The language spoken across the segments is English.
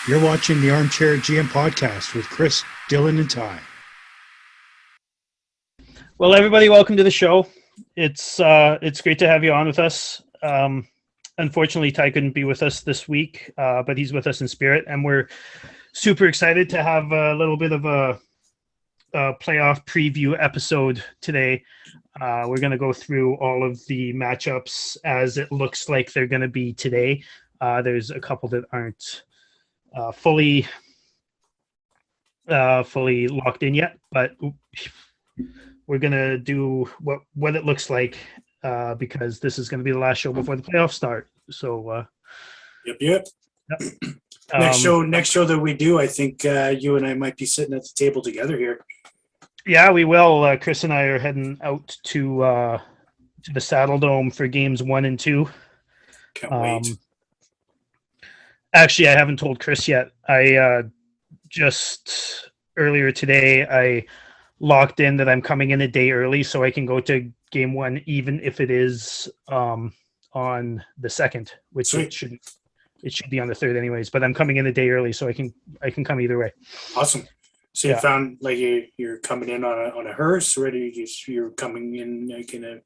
You're watching the ArmChair GM podcast with Chris, Dylan, and Ty. Well, everybody, welcome to the show. It's great to have you on with us. Unfortunately, Ty couldn't be with us this week, but he's with us in spirit, and we're super excited to have a little bit of a playoff preview episode today. We're going to go through all of the matchups as it looks like they're going to be today. There's a couple that aren't fully locked in yet, but we're going to do what it looks like because this is going to be the last show before the playoffs start. So Yep. Next show that we do, I think you and I might be sitting at the table together here. Yeah, we will. Chris and I are heading out to the Saddle Dome for games 1 and 2. Can't wait. Actually, I haven't told Chris yet. I just earlier today I locked in that I'm coming in a day early so I can go to game 1, even if it is on the 2nd, which Sweet. it should be on the 3rd anyways. But I'm coming in a day early, so I can come either way. Awesome. So you found like you're coming in on a hearse, or you're coming in like in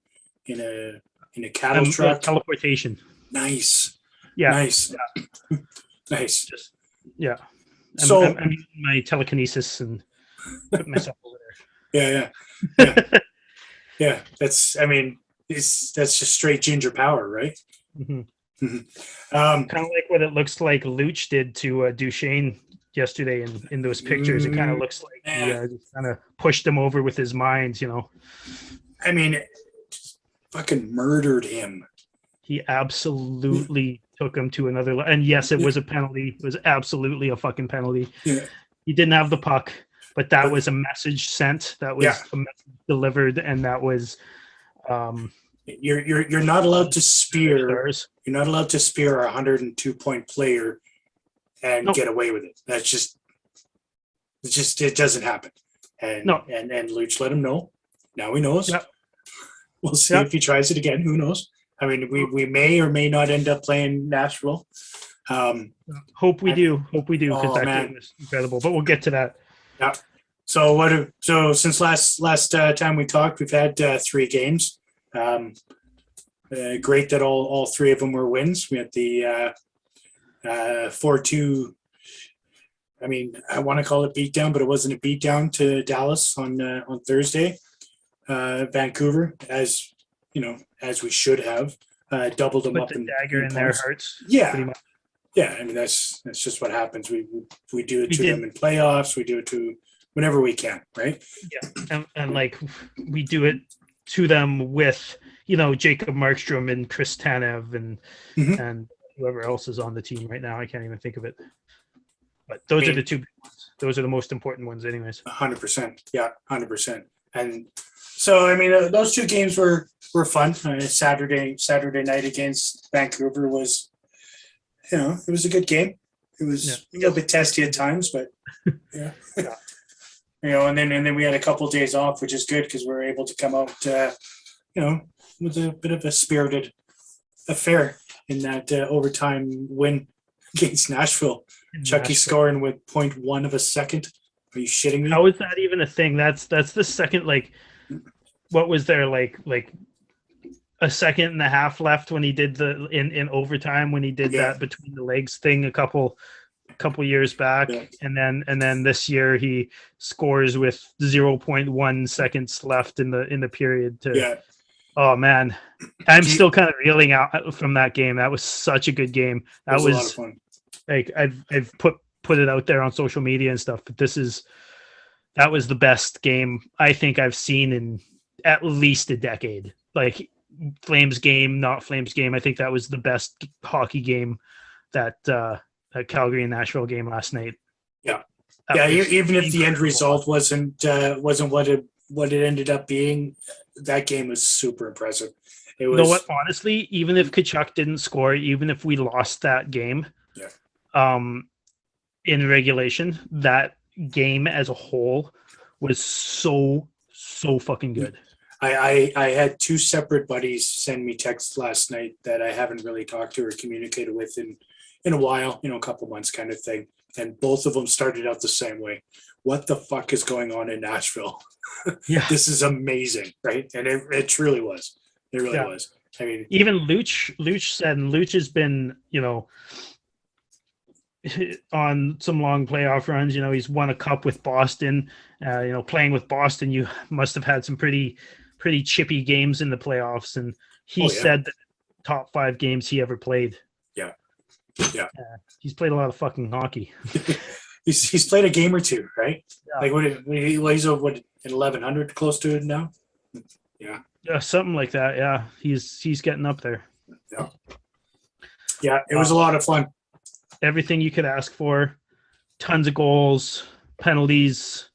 a cattle truck. Teleportation. Nice. Yeah. Nice. Yeah. Nice. Yeah. I'm using my telekinesis and put myself over there. Yeah. That's just straight ginger power, right? Mm-hmm. Kind of like what it looks like Luch did to Duchesne yesterday in those pictures. It kind of looks like he kind of pushed him over with his mind, you know. I mean, just fucking murdered him. He absolutely took him to another level. And yes, it was a penalty. It was absolutely a fucking penalty. Yeah. He didn't have the puck, but that was a message sent. That was a message delivered, and that was you're not allowed to spear. You're not allowed to spear a 102-point player and get away with it. That's just it doesn't happen. And Luch let him know. Now he knows. Yep. We'll see if he tries it again. Who knows? I mean, we may or may not end up playing Nashville. Hope we do, because that game is incredible. But we'll get to that. Yeah. So since last time we talked, we've had 3 games. Great that all 3 of them were wins. We had the 4-2. I mean, I want to call it beatdown, but it wasn't a beatdown to Dallas on Thursday. Vancouver, as you know, as we should have, doubled them up. Put the dagger in their hearts. Yeah. I mean, that's just what happens. We do it to them in playoffs. We do it to whenever we can, right? Yeah, and like we do it to them with Jacob Markstrom and Chris Tanev and whoever else is on the team right now. I can't even think of it. But those are the 2 big ones. Those are the most important ones, anyways. 100%. Yeah, 100%. And so, I mean, those 2 games were fun. Saturday night against Vancouver was, it was a good game. It was a little bit testy at times, but yeah. And then we had a couple of days off, which is good because we were able to come out, with a bit of a spirited affair in that overtime win against Nashville. Chucky scoring with 0.1 of a second. Are you shitting me? How is that even a thing? That's the second, like, what was there, like a second and a half left when he did the in overtime when he did that between the legs thing a couple years back, and then this year he scores with 0.1 seconds left in the period to Oh man, I'm still kind of reeling out from that game. That was such a good game. That was a lot of fun. Like I've put it out there on social media and stuff, but that was the best game I think I've seen in at least a decade. Like Flames game, not Flames game. I think that was the best hockey game that Calgary and Nashville game last night. Yeah, even if the end result wasn't what it ended up being, that game was super impressive. It was, you know what? Honestly, even if Tkachuk didn't score, even if we lost that game, in regulation, that game as a whole was so fucking good. I had 2 separate buddies send me texts last night that I haven't really talked to or communicated with in a while, a couple months kind of thing. and both of them started out the same way. What the fuck is going on in Nashville? Yeah. This is amazing, right? And it truly was. It really was. I mean, even Luch said, and Luch has been, on some long playoff runs. He's won a cup with Boston. Playing with Boston, you must have had some pretty chippy games in the playoffs. And he said that top 5 games he ever played. Yeah. He's played a lot of fucking hockey. he's played a game or two, right? Yeah. Like he's over at 1100, close to it now. Yeah. Yeah, something like that. Yeah, he's getting up there. Yeah, it was a lot of fun. Everything you could ask for. Tons of goals, penalties,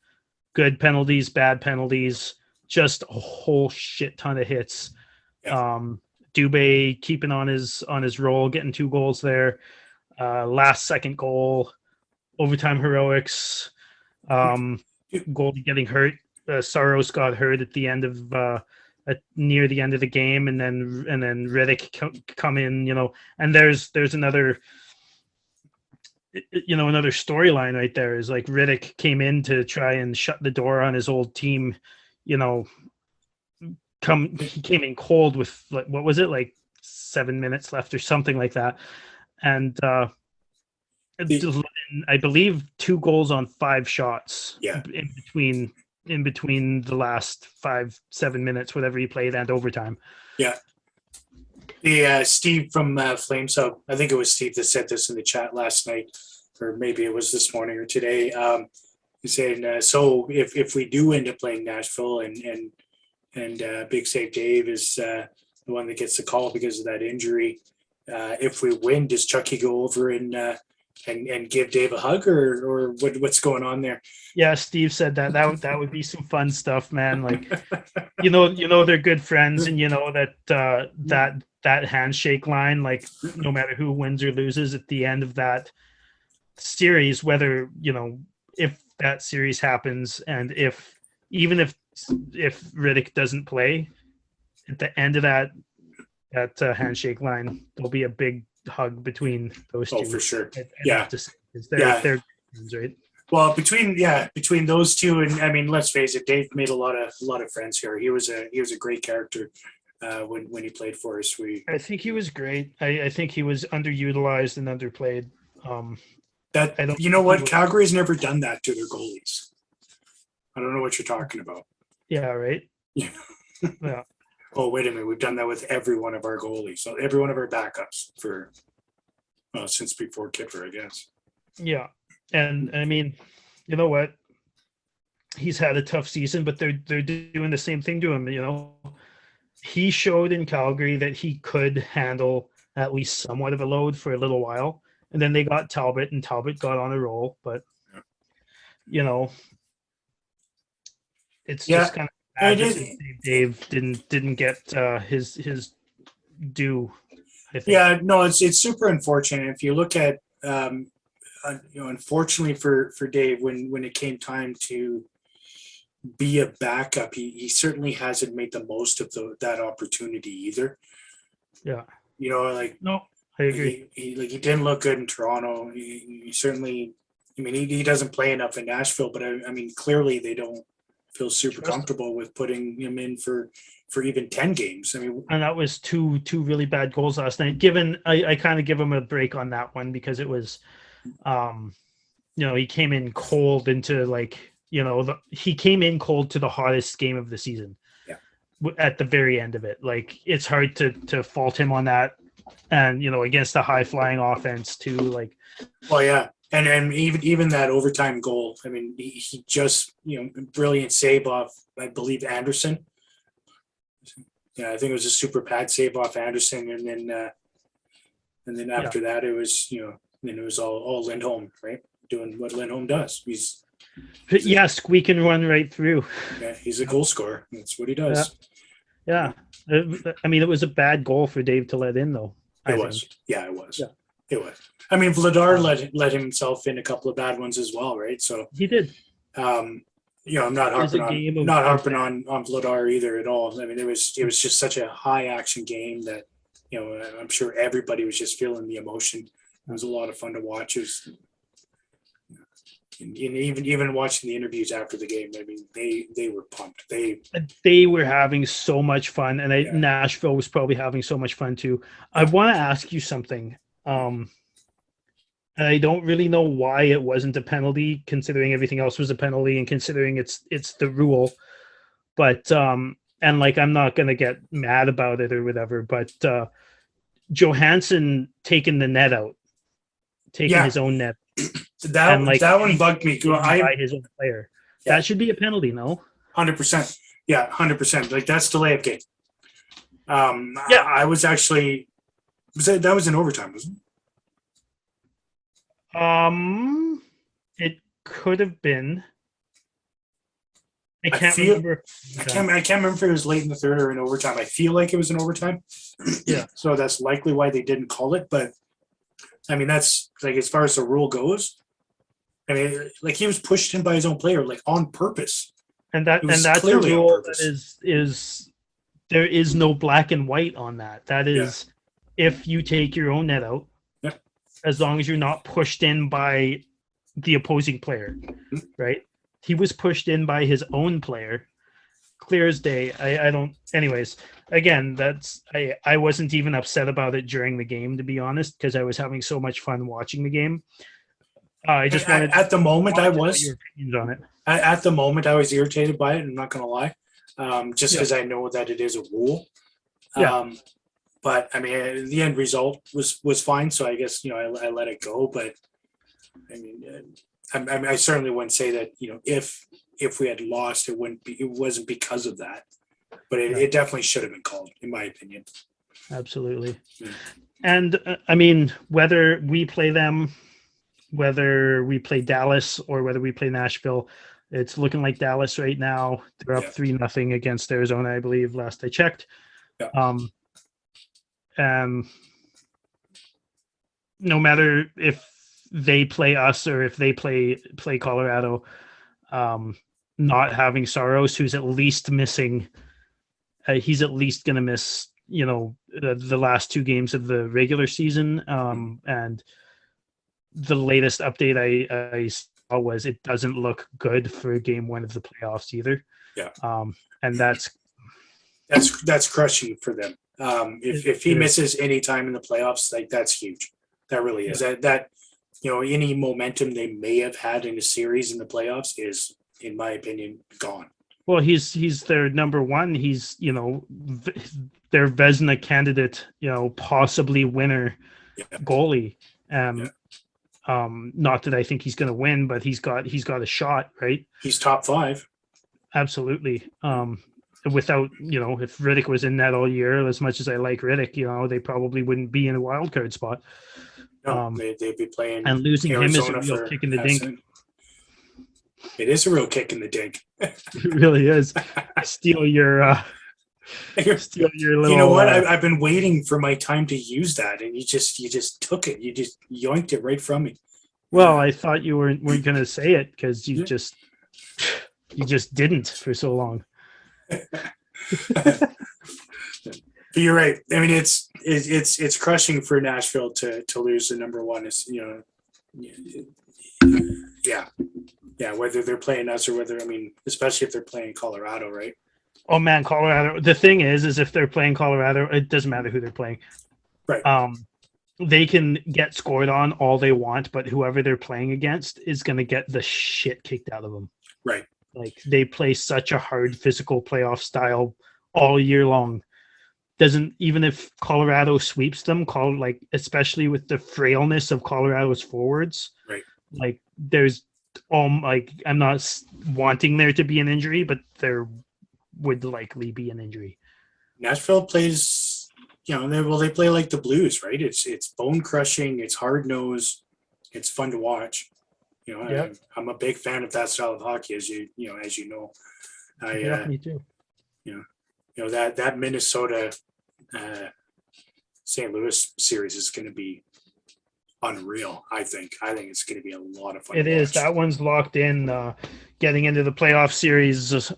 good penalties, bad penalties, just a whole shit ton of hits. Yeah. Dubé keeping on his roll, getting 2 goals there. Last second goal, overtime heroics. Goalie getting hurt. Saros got hurt at the end of near the end of the game, and then Riddick come in. And there's another. Another storyline right there is like Riddick came in to try and shut the door on his old team. He came in cold with what was it, like 7 minutes left or something like that, and I believe 2 goals on 5 shots. Yeah. In between the last 5-7 minutes, whatever he played, and overtime. Yeah. The Steve from Flames Hub, I think it was Steve that said this in the chat last night, or maybe it was this morning or today. He said, so if we do end up playing Nashville and Big Save Dave is the one that gets the call because of that injury, if we win, does Chucky go over and give Dave a hug, or what's going on there? Yeah, Steve said that would be some fun stuff, man. Like, they're good friends, and that handshake line, like no matter who wins or loses at the end of that series, whether if that series happens, and even if Riddick doesn't play, at the end of that handshake line, there'll be a big hug between those two. Oh, for sure. They're friends, right? Well, between those two, and I mean, let's face it, Dave made a lot of friends here. He was a great character when he played for us. I think he was great. I think he was underutilized and underplayed. Calgary's never done that to their goalies. I don't know what you're talking about. Yeah, right. Yeah. Yeah. Oh, wait a minute. We've done that with every one of our goalies. So every one of our backups since before Kipper, I guess. Yeah. And I mean, you know what? He's had a tough season, but they're doing the same thing to him. He showed in Calgary that he could handle at least somewhat of a load for a little while. And then they got Talbot, and Talbot got on a roll. But, it's just kind of bad that Dave didn't get his due, I think. Yeah, no, it's super unfortunate. If you look at, unfortunately for Dave, when it came time to be a backup, he certainly hasn't made the most of that opportunity either. Yeah. No, I agree. He didn't look good in Toronto. He certainly, I mean, he doesn't play enough in Nashville, but I mean, clearly they don't feel super comfortable with putting him in for even 10 games. I mean, and that was two really bad goals last night. Given I kind of give him a break on that one because it was, he came in cold into he came in cold to the hottest game of the season. Yeah. At the very end of it, like it's hard to fault him on that, and against a high flying offense too. Like, well, yeah. And even that overtime goal, I mean, he just, brilliant save off, I believe, Anderson. Yeah, I think it was a super pad save off Anderson. And then after that, it was, then it was all Lindholm, right? Doing what Lindholm does. He's squeak and run right through. Yeah, he's a goal scorer. That's what he does. Yeah. I mean, it was a bad goal for Dave to let in, though. It was. Yeah, it was. Yeah. It was. I mean, Vladar let himself in a couple of bad ones as well, right? So he did. I'm not harping on Vladar either at all. I mean, it was just such a high action game that I'm sure everybody was just feeling the emotion. It was a lot of fun to watch. And even watching the interviews after the game, I mean, they were pumped. They were having so much fun, and Yeah. Nashville was probably having so much fun too. I want to ask you something. And I don't really know why it wasn't a penalty, considering everything else was a penalty, and considering it's the rule. But and like I'm not gonna get mad about it or whatever. But Johansson taking the net out, taking his own net. That one bugged me. By his own player. Yeah. That should be a penalty, no? 100%. Yeah, 100%. Like that's the layup game. I was actually that was in overtime, wasn't it? It could have been. I can't remember. I can't remember if it was late in the third or in overtime. I feel like it was in overtime. Yeah. So that's likely why they didn't call it. But I mean, that's like as far as the rule goes. I mean, like he was pushed in by his own player, like on purpose. And that's a rule that is there is no black and white on that. That is if you take your own net out, as long as you're not pushed in by the opposing player, right? He was pushed in by his own player, clear as day. I don't. Anyways, again, I wasn't even upset about it during the game, to be honest, because I was having so much fun watching the game. I just wanted at the moment I was your opinions on it. At the moment I was irritated by it. I'm not going to lie, just because I know that it is a rule. But I mean, the end result was fine. So I guess I let it go. But I mean, I certainly wouldn't say that if we had lost, it wasn't because of that. But it definitely should have been called, in my opinion. Absolutely. Yeah. And I mean, whether we play them. Whether we play Dallas or whether we play Nashville, it's looking like Dallas right now. They're up 3-0 against Arizona, I believe, last I checked. Yeah. No matter if they play us or if they play Colorado, not having Saros, who's at least missing, he's at least going to miss, the last 2 games of the regular season, and the latest update I saw was it doesn't look good for game 1 of the playoffs either. Yeah. And that's crushing for them. If he misses any time in the playoffs, like that's huge. That really is. That any momentum they may have had in a series in the playoffs is, in my opinion, gone. Well, he's their number 1. He's their Vezina candidate, possibly winner goalie. Not that I think he's going to win, but he's got a shot, right? He's top 5. Absolutely. Without, if Riddick was in that all year, as much as I like Riddick, they probably wouldn't be in a wild card spot. No, they'd be playing. And losing Arizona him is a real kick in the dink. It is a real kick in the dink. It really is. Steal your little. You know what? I've been waiting for my time to use that, and you just took it. You just yoinked it right from me. Well, I thought you weren't going to say it because you just didn't for so long. But you're right. I mean, it's crushing for Nashville to lose the number 1. Is whether they're playing us or whether especially if they're playing Colorado, right? Oh man, Colorado. The thing is if they're playing Colorado, it doesn't matter who they're playing. Right. They can get scored on all they want, but whoever they're playing against is going to get the shit kicked out of them. Right. Like they play such a hard physical playoff style all year long. Even if Colorado sweeps them, especially with the frailness of Colorado's forwards. Right. Like there's I'm not wanting there to be an injury, but there would likely be an injury. Nashville plays, they play like the Blues, right? It's bone crushing, it's hard nosed, it's fun to watch. I'm a big fan of that style of hockey, as you know. Me too. That Minnesota St. Louis series is going to be unreal. I think it's going to be a lot of fun. It is. That one's locked in. Getting into the playoff series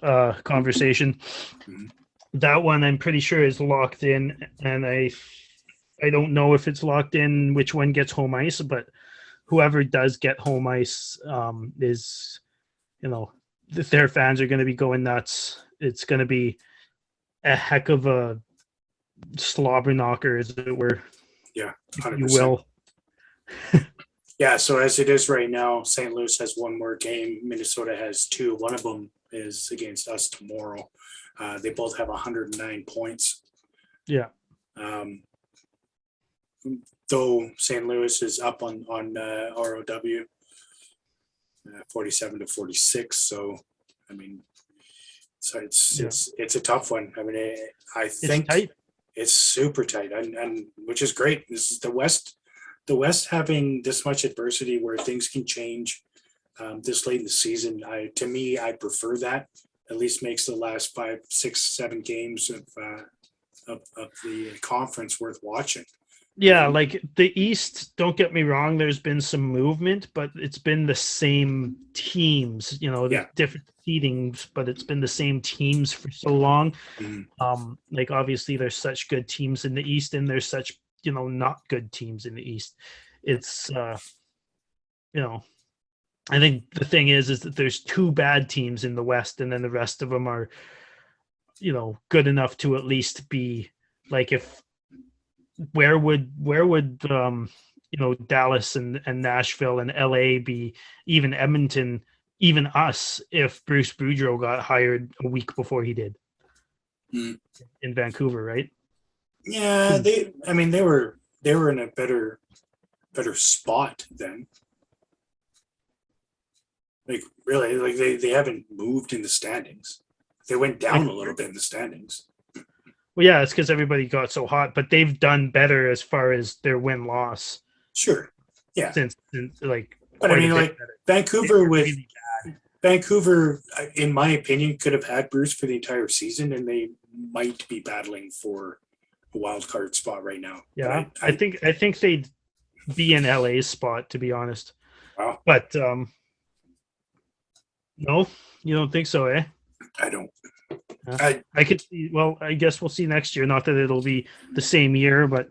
conversation, that one I'm pretty sure is locked in, and I don't know if it's locked in which one gets home ice, but whoever does get home ice is, their fans are going to be going nuts. It's going to be a heck of a slobber knocker, as it were. Yeah, if 100%. you will. Yeah, so as it is right now, St. Louis has one more game. Minnesota has two. One of them is against us tomorrow. They both have 109 points. Yeah. Though St. Louis is up on ROW, 47-46. So, I mean, it's a tough one. I mean, I think It's tight. It's super tight, and which is great. This is the West. The West having this much adversity where things can change this late in the season. To me, I prefer that. At least makes the last 5, 6, 7 games of the conference worth watching. Yeah, like the East, don't get me wrong, there's been some movement, but it's been the same teams, different seedings, but it's been the same teams for so long. Mhm. Like obviously there's such good teams in the East and there's such, not good teams in the East. It's I think the thing is that there's 2 bad teams in the West and then the rest of them are, good enough to at least be like, if where would Dallas and Nashville and LA be, even Edmonton, even us, if Bruce Boudreau got hired a week before he did Mm. in Vancouver, right? Yeah, they were in a better spot then. Like really, like they haven't moved in the standings. They went down a little bit in the standings. Well, yeah, it's because everybody got so hot, but they've done better as far as their win-loss. Sure. Yeah. Since but I mean, like Vancouver really Vancouver, in my opinion, could have had Bruce for the entire season, and they might be battling for a wild card spot right now. Yeah, I think they'd be in LA's spot, to be honest. Wow. But no, you don't think so, eh? I don't. I could see. Well, I guess we'll see next year. Not that it'll be the same year, but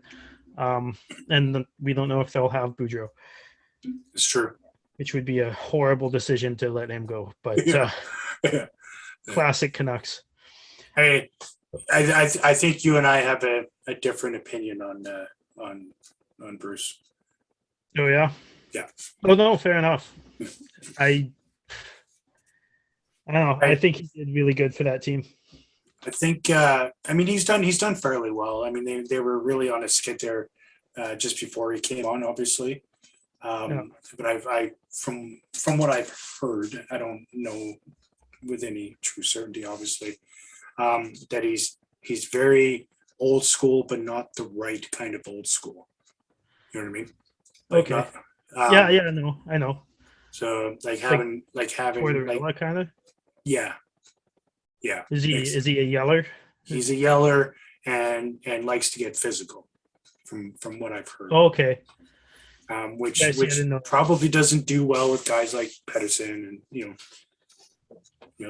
and we don't know if they'll have Boudreau. It's true. Which would be a horrible decision to let him go. But classic Canucks. I think you and I have a different opinion on Bruce. Oh yeah. Yeah. Oh no, fair enough. I don't know. I think he did really good for that team. I think. He's done fairly well. I mean, they were really on a skid there just before he came on, obviously. But I from what I've heard, I don't know with any true certainty, obviously, that he's very old school, but not the right kind of old school. You know what I mean? Like okay. Not, I know. So having kind of. Yeah. Is he a yeller? He's a yeller and likes to get physical, from what I've heard. Okay. Which probably doesn't do well with guys like Pedersen and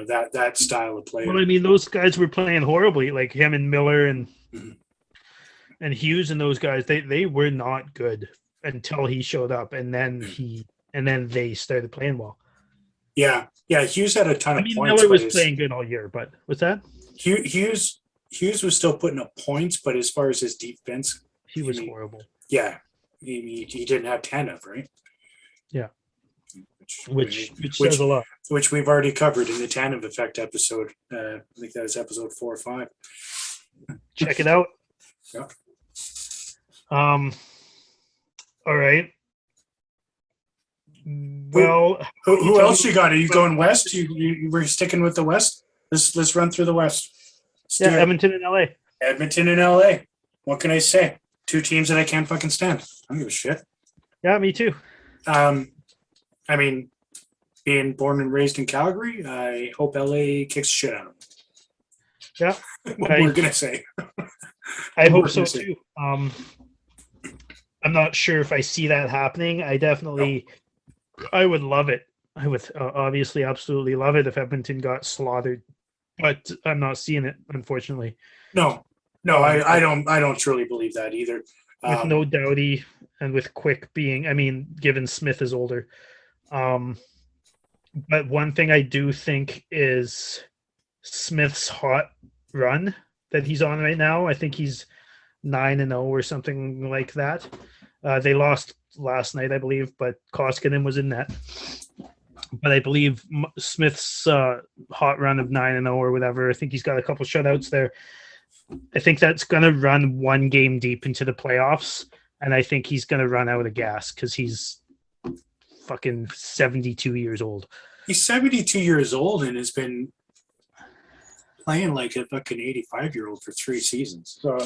that style of play. Well, I mean, those guys were playing horribly, like him and Miller and Mm-hmm. and Hughes and those guys. They were not good until he showed up, and then they started playing well. Yeah. Hughes had a ton of points. Miller was playing good all year, but what's that? Hughes was still putting up points, but as far as his defense, he was horrible. Yeah, he didn't have Tanev, right? Yeah, which says a lot. Which we've already covered in the Tanev effect episode. I think that was episode 4 or 5. Check it out. Yeah. All right. Well, who else you got? Are you going west? You were sticking with the west? Let's run through the west. Edmonton and LA. Edmonton and LA. What can I say? 2 teams that I can't fucking stand. I don't give a shit. Yeah, me too. I mean, being born and raised in Calgary, I hope LA kicks shit out of them. Yeah. What we're gonna say. I hope so too. I'm not sure if I see that happening. I would love it. I would obviously absolutely love it if Edmonton got slaughtered, but I'm not seeing it, unfortunately. No, I don't truly believe that either. with no Doughty and with Quick being, I mean, given Smith is older. But one thing I do think is Smith's hot run that he's on right now. I think he's 9-0 or something like that. They lost last night, I believe, but Koskinen was in net. But I believe Smith's hot run of 9-0 or whatever, I think he's got a couple shutouts there. I think that's going to run one game deep into the playoffs, and I think he's going to run out of gas because he's fucking 72 years old. He's 72 years old and has been playing like a fucking 85-year-old for 3 seasons. So,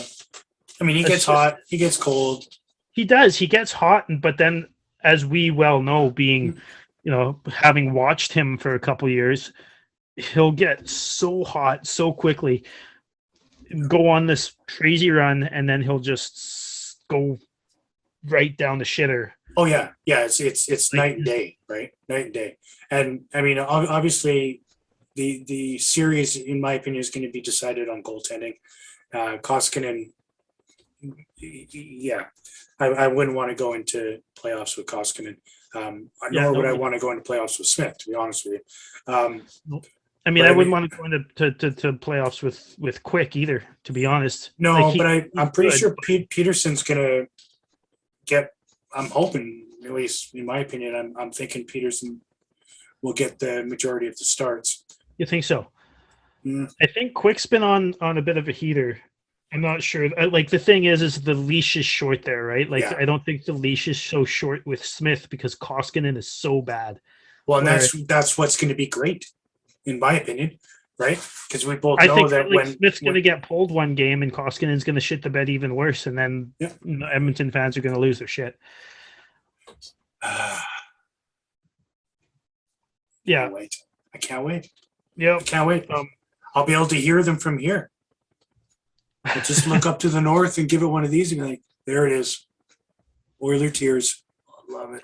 I mean, he gets hot, he gets cold. He does. He gets hot, but then, as we well know, being, having watched him for a couple years, he'll get so hot so quickly, go on this crazy run, and then he'll just go right down the shitter. Oh yeah, it's night and day, right? Night and day. And I mean, obviously, the series, in my opinion, is going to be decided on goaltending. Koskinen, yeah, I wouldn't want to go into playoffs with Koskinen. Nor would I want to go into playoffs with Smith, to be honest with you. I mean, I wouldn't want to go into playoffs with Quick either, to be honest. No, but I'm pretty sure Peterson's going to get. I'm hoping, at least in my opinion, I'm thinking Peterson will get the majority of the starts. You think so? Mm. I think Quick's been on a bit of a heater. I'm not sure. Like, the thing is the leash is short there, right? Like, yeah. I don't think the leash is so short with Smith because Koskinen is so bad. Well, and that's what's going to be great, in my opinion, right? Because we both know that when Smith's going to get pulled one game and Koskinen's going to shit the bed even worse, and then Edmonton fans are going to lose their shit. Yeah, I can't wait. Yeah, I can't wait. I'll be able to hear them from here. I'll just look up to the north and give it one of these and be like, there it is. Oiler tears. I love it.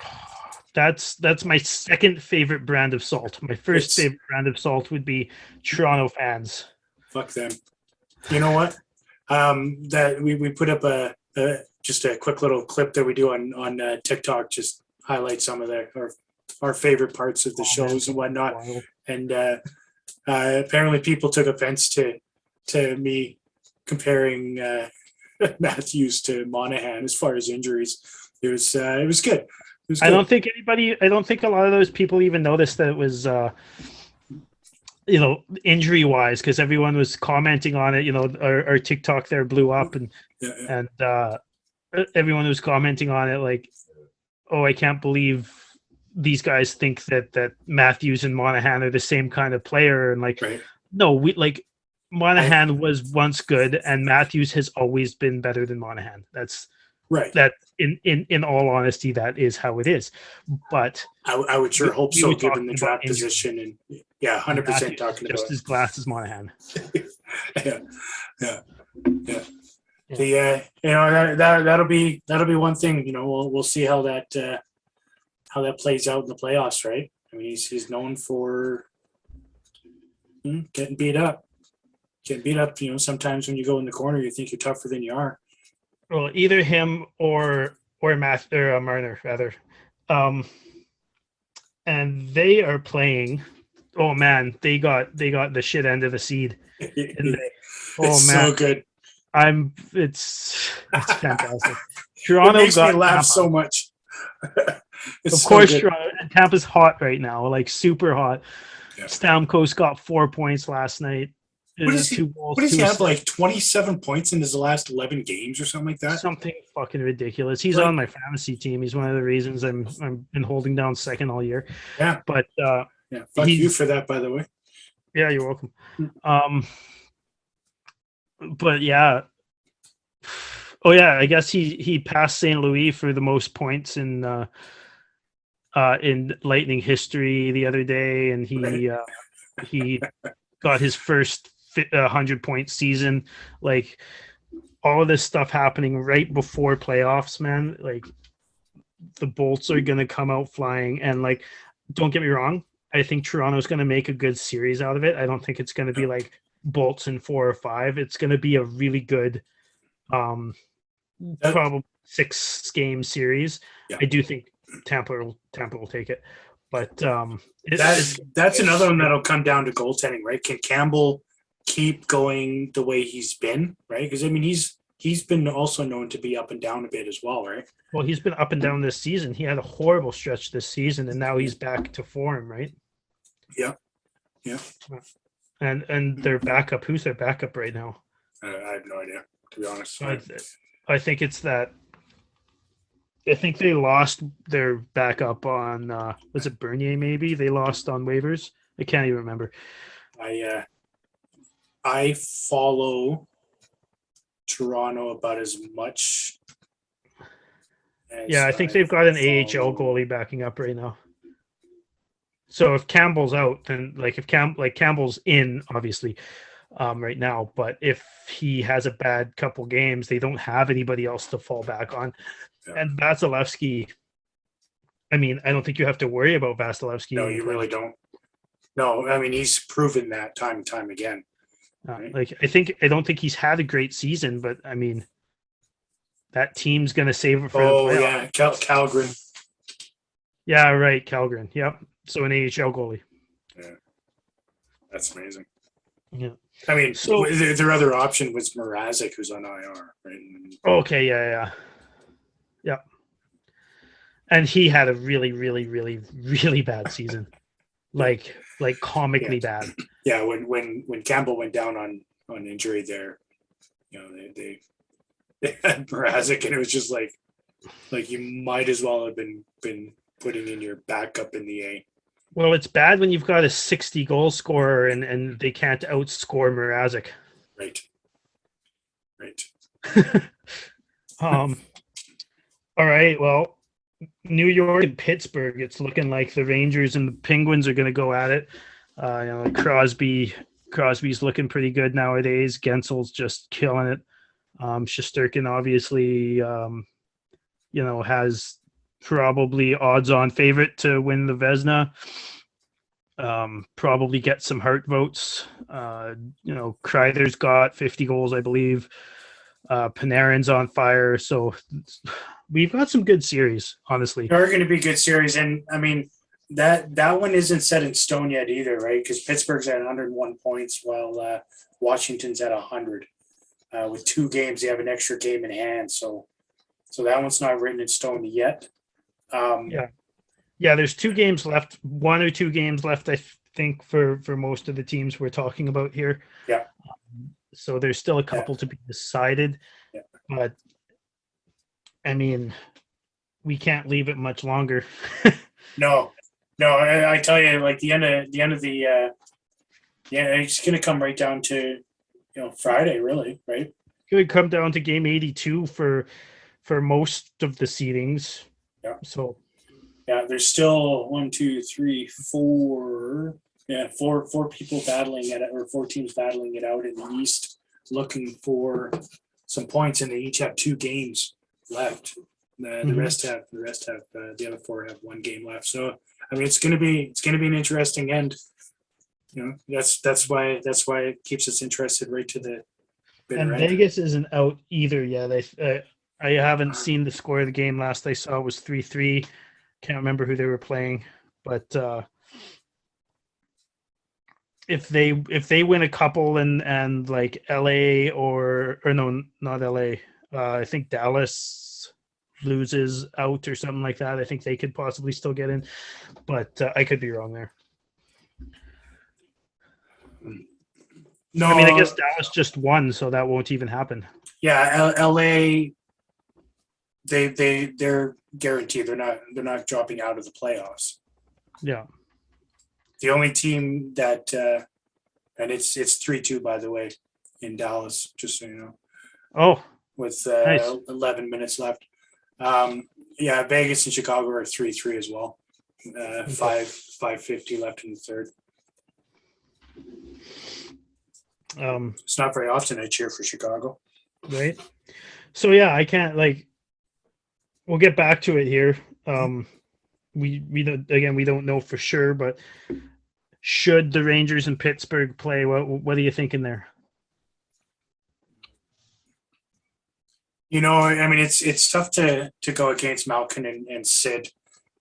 That's my second favorite brand of salt. My first favorite brand of salt would be Toronto fans. Fuck them. You know what? That we put up just a quick little clip that we do on TikTok, just highlight some of our favorite parts of the shows and whatnot. Wow. And apparently people took offense to me comparing Matthews to Monahan as far as injuries. It was good. I don't think a lot of those people even noticed that it was, injury wise, because everyone was commenting on it. Our TikTok there blew up and everyone was commenting on it like, oh, I can't believe these guys think that Matthews and Monahan are the same kind of player. And like, right. No, Monahan was once good and Matthews has always been better than Monahan. That's right. That in all honesty, that is how it is. But I would sure hope so, given the draft position and 100% talking just about as glass as Monahan. Yeah. That'll be one thing. We'll see how that plays out in the playoffs, right? I mean, he's known for getting beat up. Sometimes when you go in the corner, you think you're tougher than you are. Well, either him or Marner rather, and they are playing. Oh man, they got the shit end of the seed. It's man, so good. It's fantastic. Toronto it makes me laugh Tampa. So much. Of course, Toronto and Tampa's hot right now, like super hot. Yeah. Stamkos got 4 points last night. What does he have, like 27 points in his last 11 games or something like that? Something fucking ridiculous. He's on my fantasy team. He's one of the reasons I'm been holding down second all year. Yeah. But fuck you for that, by the way. Yeah, you're welcome. But yeah. Oh yeah, I guess he passed St. Louis for the most points in Lightning history the other day, and he got his first 100-point season. Like, all of this stuff happening right before playoffs, man. Like, the Bolts are gonna come out flying, and like, don't get me wrong, I think Toronto's gonna make a good series out of it. I don't think it's gonna be like Bolts in 4 or 5. It's gonna be a really good probably 6-game series. Yeah. I do think Tampa will take it, but that's another one that'll come down to goaltending, right? Can Campbell keep going the way he's been, right? Because I mean, he's been also known to be up and down a bit as well, right? well, he's been up and down this season. He had a horrible stretch this season, and now he's back to form, right? Yeah, yeah. And their backup, who's their backup right now? I have no idea, to be honest. I think it's that. I think they lost their backup on was it Bernier? Maybe they lost on waivers. I can't even remember. I follow Toronto about as much. I think they've got an AHL goalie backing up right now. So if Campbell's out, then if Campbell's in, obviously, right now, but if he has a bad couple games, they don't have anybody else to fall back on. Yeah. And Vasilevsky, I mean, I don't think you have to worry about Vasilevsky. No, you really don't. No, I mean, he's proven that time and time again. Right? I don't think he's had a great season, but I mean, that team's going to save it for the playoffs. Yeah, Calgren. Yeah, right, Calgren. Yep. So an AHL goalie. Yeah, that's amazing. Yeah. I mean, so their other option was Mrazek, who's on IR, right? Okay, yeah. And he had a really, really, really, really bad season, like comically bad. Yeah, when Campbell went down on injury there, they had Mrazek, and it was just like you might as well have been putting in your backup in the A. Well, it's bad when you've got a 60 goal scorer and they can't outscore Mrazek. Right. All right. Well, New York and Pittsburgh. It's looking like the Rangers and the Penguins are going to go at it. Crosby's looking pretty good nowadays. Gensel's just killing it. Shesterkin obviously, has probably odds-on favorite to win the Vezina. Probably get some Hart votes. Kreider's got 50 goals, I believe. Panarin's on fire. So we've got some good series, honestly. There are going to be good series. And, I mean, that one isn't set in stone yet either, right? Because Pittsburgh's at 101 points while Washington's at 100. With 2 games, they have an extra game in hand. So that one's not written in stone yet. There's 2 games left, 1 or 2 games left, I think, for most of the teams we're talking about here. Yeah. So there's still a couple to be decided, but I mean, we can't leave it much longer. No, I tell you, like the end of the it's going to come right down to Friday, really, right? It would come down to game 82 for most of the seedings. Yeah. So. Yeah, there's still 1, 2, 3, 4. Yeah, four people battling it, or 4 teams battling it out in the East, looking for some points, and they each have 2 games left. The rest have the other 4 have 1 game left. So I mean, it's gonna be an interesting end. That's why it keeps us interested right to the bitter end. Vegas isn't out either yet. I haven't seen the score of the game. Last I saw was 3-3. Can't remember who they were playing, but if they win a couple and like LA or no, not LA, I think Dallas loses out or something like that, I think they could possibly still get in, but I could be wrong there. No, I mean, I guess Dallas just won, so that won't even happen. Yeah, LA, they're guaranteed they're not dropping out of the playoffs. Yeah. The only team that and it's 3-2, by the way, in Dallas, just so you know. Oh, with nice. 11 minutes left. Vegas and Chicago are 3-3 as well. 5:50 left in the third. It's not very often I cheer for Chicago. Right. So I can't we'll get back to it here. We don't know for sure, but should the Rangers and Pittsburgh play? What are you thinking there? I mean, it's tough to go against Malkin and Sid,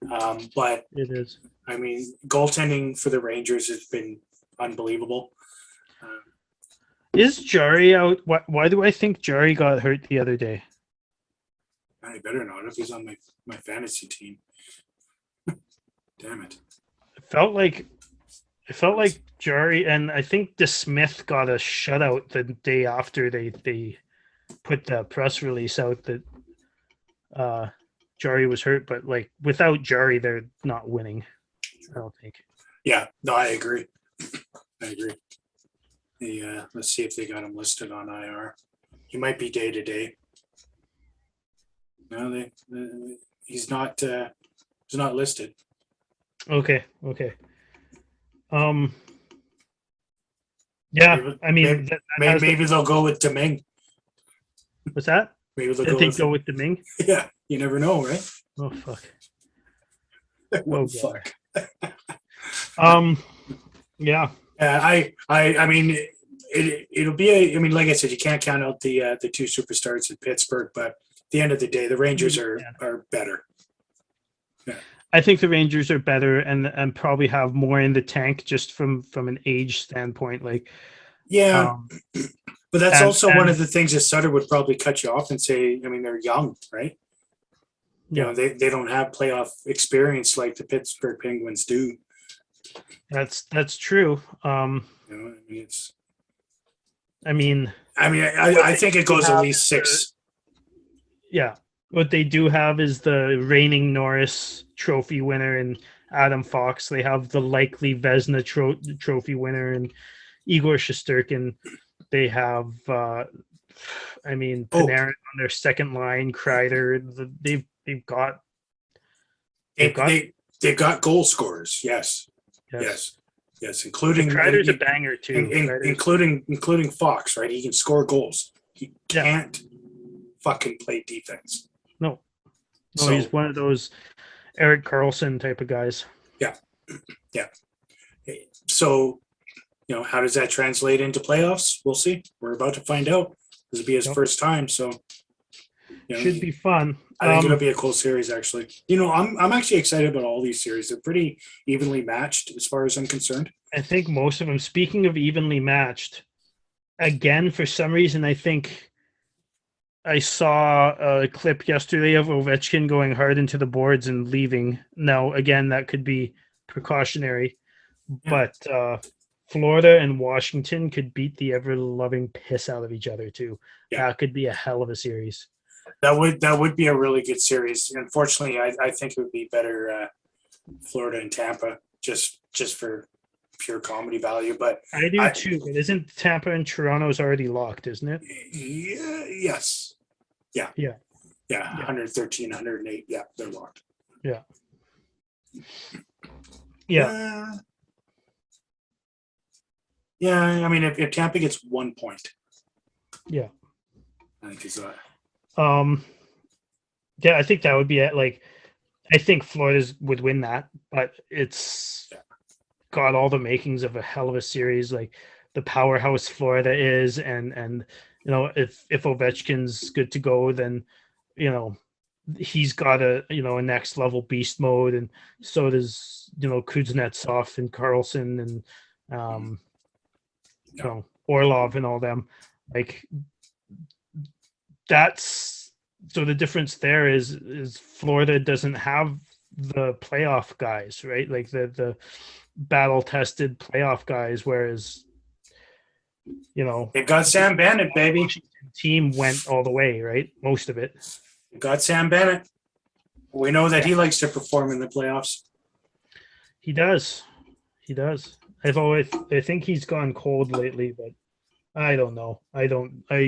but It is. I mean, goaltending for the Rangers has been unbelievable. Uh, Is Jari out? Why do I think Jari got hurt the other day? I better not if he's on my fantasy team. Damn it! It felt like Jari, and I think DeSmith got a shutout the day after they put the press release out that Jari was hurt, but like without Jari, they're not winning. I don't think. Yeah, no, I agree. I agree. Let's see if they got him listed on IR. He might be day to day. No, he's not. He's not listed. Okay. Yeah, Maybe, I mean, maybe, that maybe they'll go with Deming. what's that? Maybe they'll Did go they with. go with the Ming? Yeah, you never know, right? Oh fuck. Well, Oh, fuck. Yeah. I mean, it'll be a. I mean, like I said, you can't count out the two superstars in Pittsburgh, but at the end of the day, the Rangers are better. Yeah. I think the Rangers are better and probably have more in the tank just from an age standpoint. Like, Yeah, um, but that's also one of and the things that Sutter would probably cut you off and say. I mean, they're young, right? yeah, They don't have playoff experience like the Pittsburgh Penguins do. that's true. I mean, it's. I mean, I think it goes at have least six. yeah, what they do have is the reigning Norris Trophy winner and Adam Fox. They have the likely Vezina Trophy winner and Igor Shesterkin. They have, I mean, Panarin on their second line. Kreider. They've got They've got goal scorers. Yes, including Kreider's a banger too. including Fox. Right, he can score goals. He can't fucking play defense. No, So he's one of those Eric Carlson type of guys. Yeah. So, how does that translate into playoffs? We'll see. We're about to find out. This will be his first time, so should be fun. I think it'll be a cool series. Actually, I'm actually excited about all these series. They're pretty evenly matched as far as I'm concerned. I think most of them. Speaking of evenly matched, again for some reason, I think I saw a clip yesterday of Ovechkin going hard into the boards and leaving. Now, again, that could be precautionary, but Florida and Washington could beat the ever-loving piss out of each other too. Yeah. That could be a hell of a series. That would be a really good series. Unfortunately, I think it would be better Florida and Tampa just for pure comedy value. But I do too. But isn't Tampa and Toronto's already locked? Isn't it? Yeah. Yes. Yeah. 113, 108. Yeah, they're locked. Yeah. Yeah. I mean, if Tampa gets 1 point, yeah, I think it's that. Yeah, I think that would be it. Like, I think Florida's would win that, but it's got all the makings of a hell of a series. Like the powerhouse Florida is, and if Ovechkin's good to go, then he's got a next level beast mode, and so does Kuznetsov and Carlson and Orlov and all them. Like that's so the difference there is Florida doesn't have the playoff guys, right? Like the battle tested playoff guys, whereas they've got Sam Bennett, baby. Washington team went all the way, right? Most of it. They've got Sam Bennett. We know that he likes to perform in the playoffs. He does. I think he's gone cold lately, but I don't know. I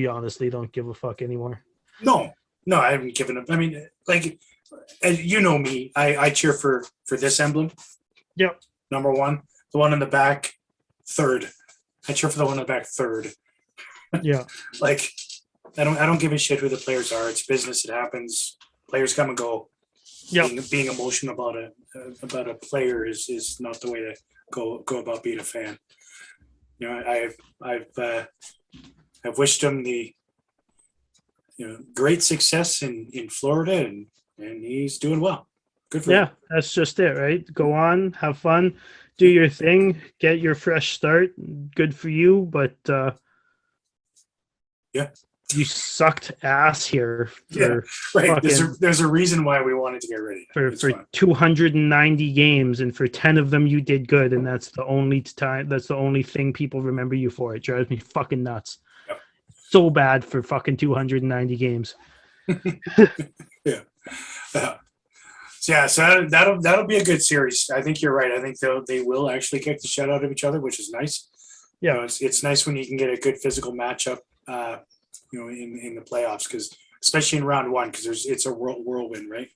honestly don't give a fuck anymore. No, I haven't given up. I mean, like, you know me. I cheer for this emblem. Yep. Number one, the one in the back, third. I cheer for the one in the back, third. Yeah. Like, I don't give a shit who the players are. It's business. It happens. Players come and go. Yeah. Being emotional about a player is not the way to go about being a fan. I've wished him the great success in Florida, and he's doing well. Good for him. Yeah, that's just it, right? Go on, have fun, do your thing, get your fresh start. Good for you, but Yeah. you sucked ass here Yeah, for right. fucking There's a reason why we wanted to get rid of it. for 290 games, and for 10 of them you did good, and that's the only thing people remember you for. It drives me fucking nuts. Yep. So bad for fucking 290 games. Yeah. So that'll be a good series. I think you're right. I think they will actually kick the shit out of each other, which is nice. Yeah, it's nice when you can get a good physical matchup. In the playoffs, because especially in round one, because it's a whirlwind, right?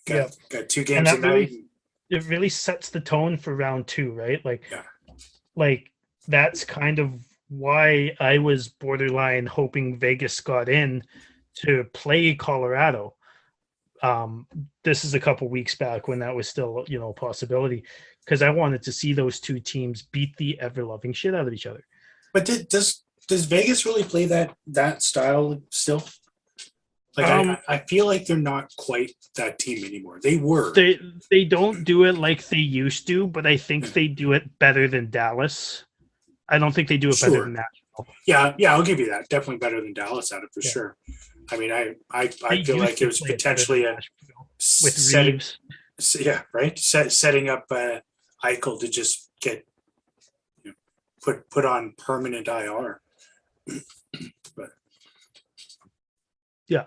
Got 2 games a night. It really sets the tone for round 2, right? Yeah. Like that's kind of why I was borderline hoping Vegas got in to play Colorado. This is a couple weeks back when that was still, a possibility, because I wanted to see those two teams beat the ever-loving shit out of each other. But does Vegas really play that style still? I feel like they're not quite that team anymore. They were. They don't do it like they used to, but I think they do it better than Dallas. I don't think they do it better than Nashville. Yeah, I'll give you that. Definitely better than Dallas at it for sure. I mean, I feel like it was potentially with Reeves. Yeah, right. Setting up Eichel to just get put on permanent IR.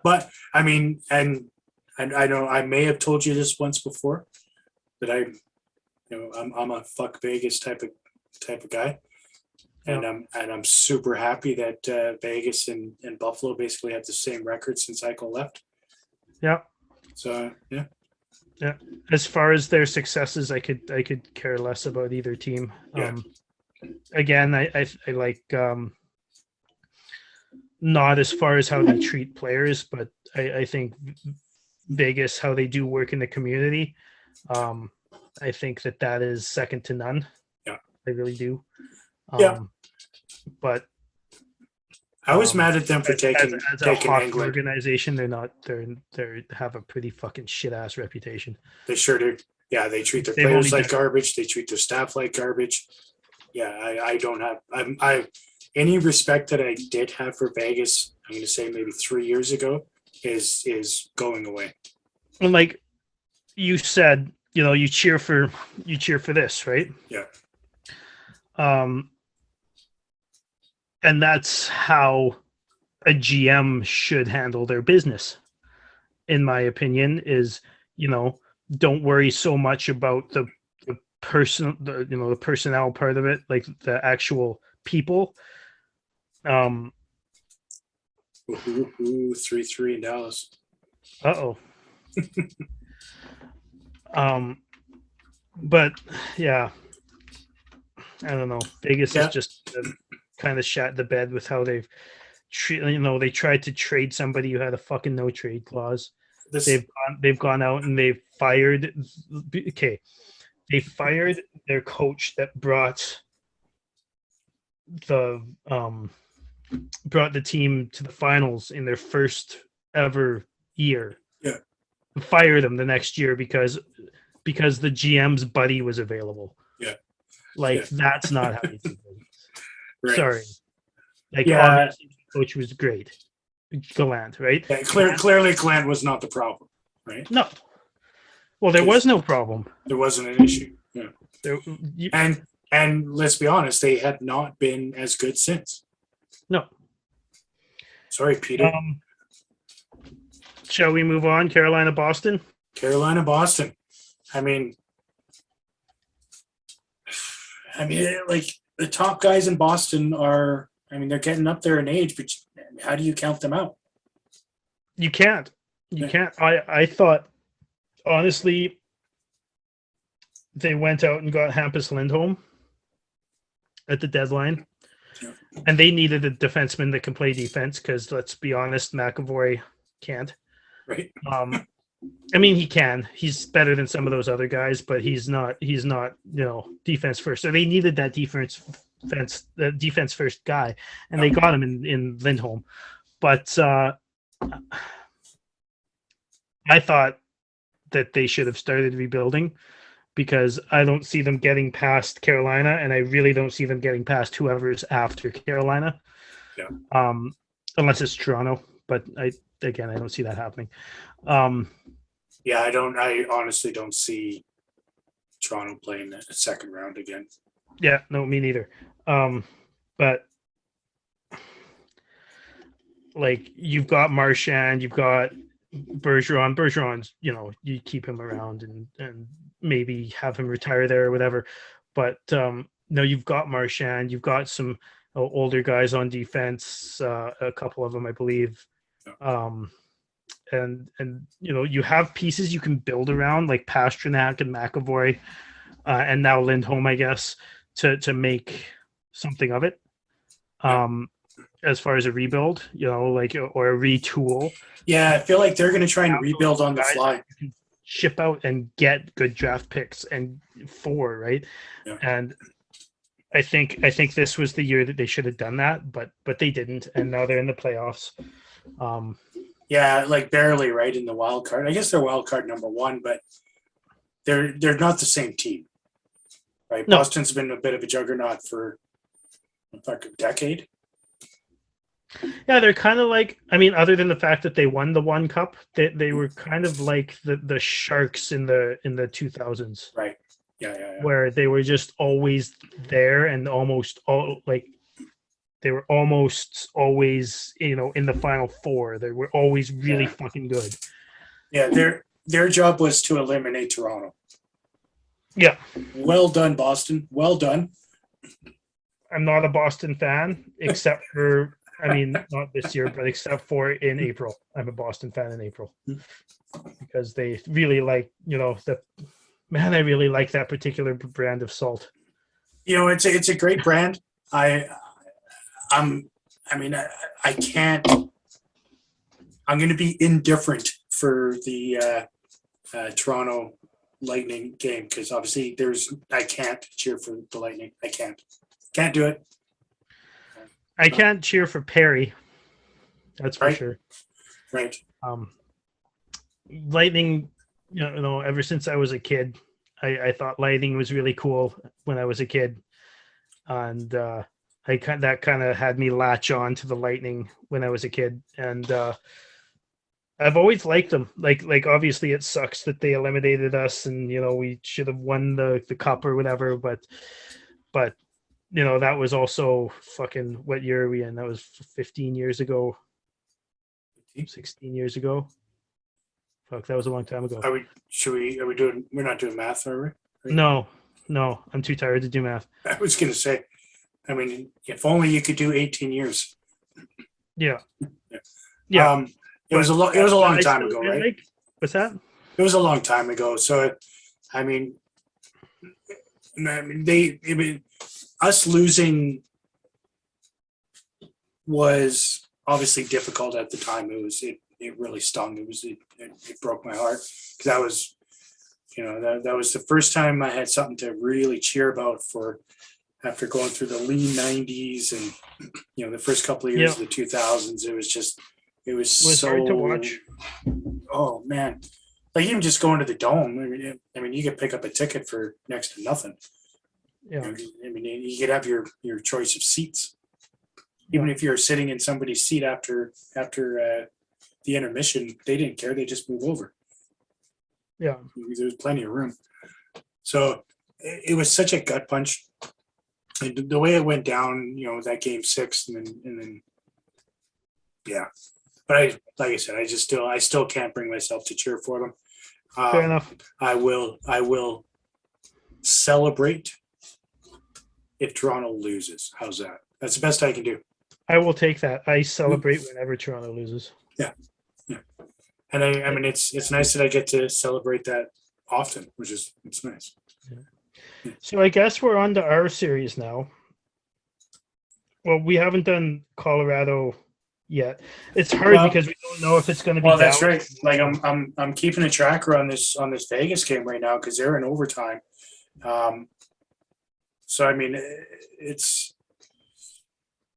But I mean, and I know I may have told you this once before, that I'm a fuck Vegas type of guy, and I'm super happy that Vegas and Buffalo basically have the same record since Eichel left. Yeah. So yeah. Yeah. As far as their successes, I could care less about either team. Yeah. Again, I like not as far as how they treat players, but I think Vegas, how they do work in the community, I think that is second to none. Yeah, I really do. But I was mad at them for taking a hockey England organization. They have a pretty fucking shit ass reputation. They sure do. Yeah, they treat their players like garbage. They treat their staff like garbage. Yeah, I don't have any respect that I did have for Vegas. I'm going to say maybe 3 years ago is going away. And like you said, you cheer for this, right? Yeah. And that's how a GM should handle their business, in my opinion, is, don't worry so much about the personnel part of it, like the actual people. 3-3 in Dallas. But yeah, I don't know. Vegas is just kind of shat the bed with how they've they tried to trade somebody who had a fucking no trade clause. They've gone out and they've fired. Okay, they fired their coach that brought the team to the finals in their first ever year. Yeah, fired them the next year because the GM's buddy was available. Yeah, that's not how you do it. Right. Sorry, obviously the coach was great, Gallant, right? Yeah, clearly Gallant was not the problem, right? No. Well, there was no problem. There wasn't an issue. Yeah. And let's be honest, they had not been as good since. No. Sorry, Peter. Shall we move on? Carolina, Boston. I mean, like the top guys in Boston they're getting up there in age, but how do you count them out? You can't. I thought, honestly, they went out and got Hampus Lindholm at the deadline. Yeah. And they needed a defenseman that can play defense because, let's be honest, McAvoy can't. Right. He can. He's better than some of those other guys, but he's not, defense first. So they needed that defense first guy, and they got him in Lindholm. But I thought that they should have started rebuilding because I don't see them getting past Carolina, and I really don't see them getting past whoever's after Carolina. Yeah. Unless it's Toronto, but I don't see that happening. Yeah, I honestly don't see Toronto playing a second round again. Yeah, no, me neither. But like you've got Marchand, you've got Bergeron. Bergeron's, you keep him around and maybe have him retire there or whatever. But no, you've got Marchand, you've got some older guys on defense, a couple of them, I believe. And you have pieces you can build around like Pasternak and McAvoy, and now Lindholm, I guess, to make something of it. As far as a rebuild, or a retool. Yeah, I feel like they're going to try and rebuild on the fly. Ship out and get good draft picks and right? Yeah. And I think this was the year that they should have done that, but they didn't, and now they're in the playoffs. Yeah, like barely right in the wild card. I guess they're wild card number one, but they're not the same team, right? No. Boston's been a bit of a juggernaut for a decade. Yeah, they're kind of like, other than the fact that they won the one cup, they were kind of like the Sharks in the 2000s. Right. Yeah. Where they were just always there and almost all like they were almost always, in the final four. They were always really fucking good. Yeah, their job was to eliminate Toronto. Yeah. Well done, Boston. Well done. I'm not a Boston fan, except for not this year, but except for in April. I'm a Boston fan in April because they really like, I really like that particular brand of salt. It's a great brand. I can't. I'm going to be indifferent for the Toronto Lightning game because obviously I can't cheer for the Lightning. I can't do it. I can't cheer for Perry. That's for sure. Right. Lightning, ever since I was a kid, I thought Lightning was really cool when I was a kid, and that kind of had me latch on to the Lightning when I was a kid, and I've always liked them. Like obviously it sucks that they eliminated us, and we should have won the cup or whatever, but that was also fucking, what year are we in? That was 15 years ago. 16 years ago. Fuck, that was a long time ago. We're not doing math, are we? No, I'm too tired to do math. I was going to say, if only you could do 18 years. Yeah. It was a long time ago, right? What's that? It was a long time ago. So, us losing was obviously difficult at the time. It really stung. It broke my heart because that was, that was the first time I had something to really cheer about after going through the lean 90s and the first couple of years of the 2000s. It was so hard to watch. Oh man, like even just going to the Dome. You could pick up a ticket for next to nothing. Yeah. You could have your choice of seats. Even if you're sitting in somebody's seat after the intermission, they didn't care. They just moved over. Yeah. There was plenty of room. So it was such a gut punch. And the way it went down, that game 6 and then yeah. But like I said, I still can't bring myself to cheer for them. Fair enough. I will celebrate if Toronto loses. How's that? That's the best I can do. I will take that. I celebrate whenever Toronto loses. Yeah. And it's nice that I get to celebrate that often, it's nice. Yeah. So I guess we're on to our series now. Well, we haven't done Colorado yet. It's hard because we don't know if it's going to be. Well, that's right. Like I'm keeping a tracker on this Vegas game right now because they're in overtime. So it's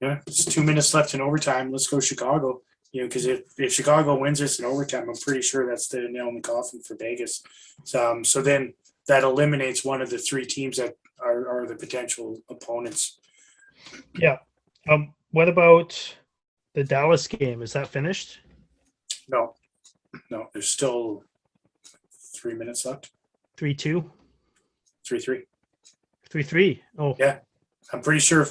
2 minutes left in overtime. Let's go Chicago. Because if Chicago wins this in overtime, I'm pretty sure that's the nail in the coffin for Vegas. So then that eliminates one of the three teams that are the potential opponents. Yeah. What about the Dallas game? Is that finished? No, there's still 3 minutes left. 3-2? 3-3. 3-3. Oh, Yeah. I'm pretty sure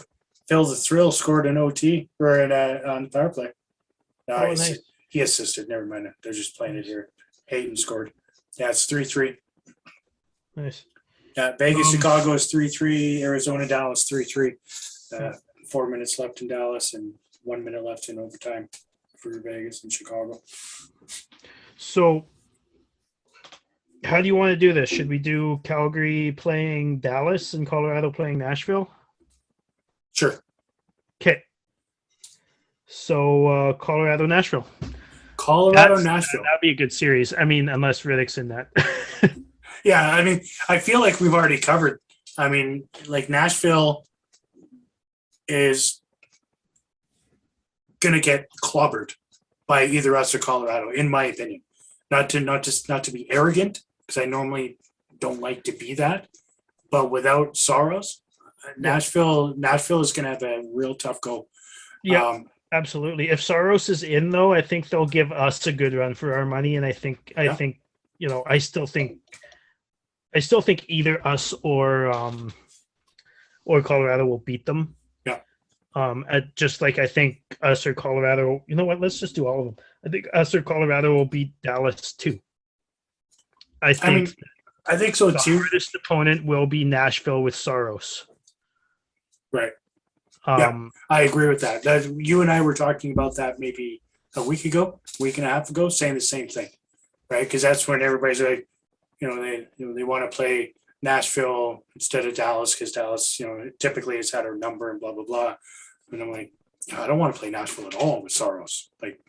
Phil the Thrill scored an OT or on the power play. No, nice. he assisted. Never mind. They're just playing it here. Hayden scored. Yeah, it's 3-3. Nice. Yeah, Vegas, Chicago is 3-3. Arizona, Dallas 3-3. 4 minutes left in Dallas and 1 minute left in overtime for Vegas and Chicago. So, how do you want to do this? Should we do Calgary playing Dallas and Colorado playing Nashville? Sure. Okay. So, Colorado, Nashville. Nashville. That'd be a good series. I mean, unless Riddick's in that. Yeah, I mean, I feel like we've already covered. I mean, like Nashville is gonna get clobbered by either us or Colorado, in my opinion. Not to be arrogant, because I normally don't like to be that, but without Soros, Nashville is gonna have a real tough go. Yeah. Absolutely. If Soros is in, though, I think they'll give us a good run for our money, and I think I still think either us or Colorado will beat them. Yeah. Just like I think us or Colorado. You know what? Let's just do all of them. I think us or Colorado will beat Dallas too. I think so too. The hardest opponent will be Nashville with Soros. Right. Yeah, I agree with that. You and I were talking about that maybe a week and a half ago, saying the same thing, right? Because that's when everybody's like, they want to play Nashville instead of Dallas because Dallas, typically has had our number and blah blah blah. And I'm like, I don't want to play Nashville at all with Soros. Like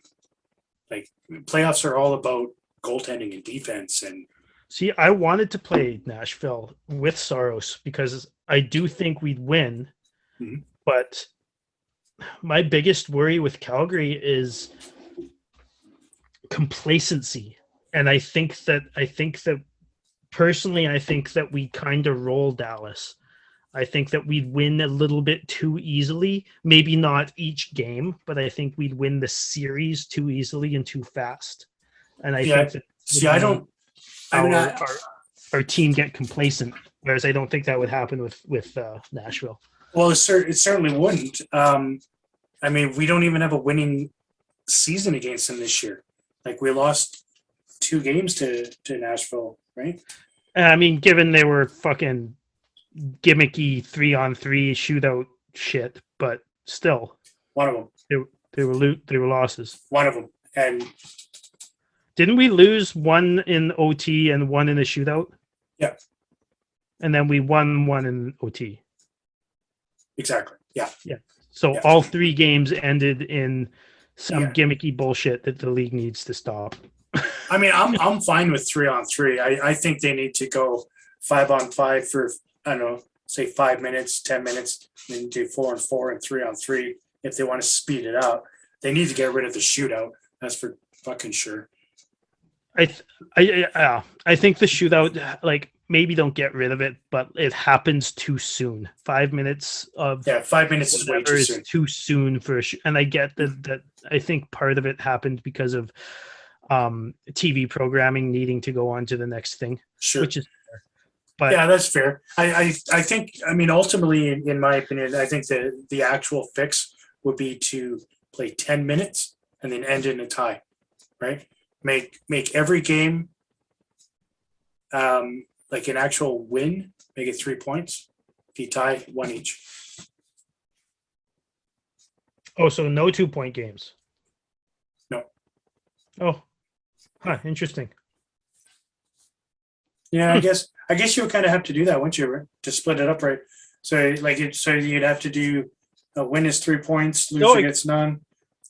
playoffs are all about goaltending and defense. And see, I wanted to play Nashville with Soros because I do think we'd win. Mm-hmm. But my biggest worry with Calgary is complacency. And I think that personally, I think that we kind of roll Dallas. I think that we'd win a little bit too easily. Maybe not each game, but I think we'd win the series too easily and too fast. And I think that our team get complacent, whereas I don't think that would happen with Nashville. Well, it certainly wouldn't. I mean, we don't even have a winning season against them this year. Like we lost 2 games to Nashville, right? I mean, given they were fucking gimmicky 3-on-3 shootout shit, but still, one of them. They were losses. One of them, and didn't we lose one in OT and one in the shootout? Yeah, and then we won one in OT. Exactly. Yeah. So all 3 games ended in some gimmicky bullshit that the league needs to stop. I mean, I'm fine with 3-on-3. I think they need to go 5-on-5 for, I don't know, say 5 minutes, 10 minutes, then do 4-on-4 and 3-on-3 if they want to speed it up. They need to get rid of the shootout. That's for fucking sure. I think the shootout, like, maybe don't get rid of it, but it happens too soon. 5 miness of 5 minutes is way too soon for and I get that I think part of it happened because of TV programming needing to go on to the next thing. Sure. Which is fair. But yeah, that's fair. I think, I mean, ultimately, in my opinion, I think that the actual fix would be to play 10 minutes and then end in a tie, right? Make every game like an actual win, make it 3 points. If you tie, 1 each. Oh, so no 2-point games? No. Oh, interesting. Yeah, I guess you would kind of have to do that, wouldn't you, to split it up, right? So so you'd have to do a win is 3 points, loser gets none.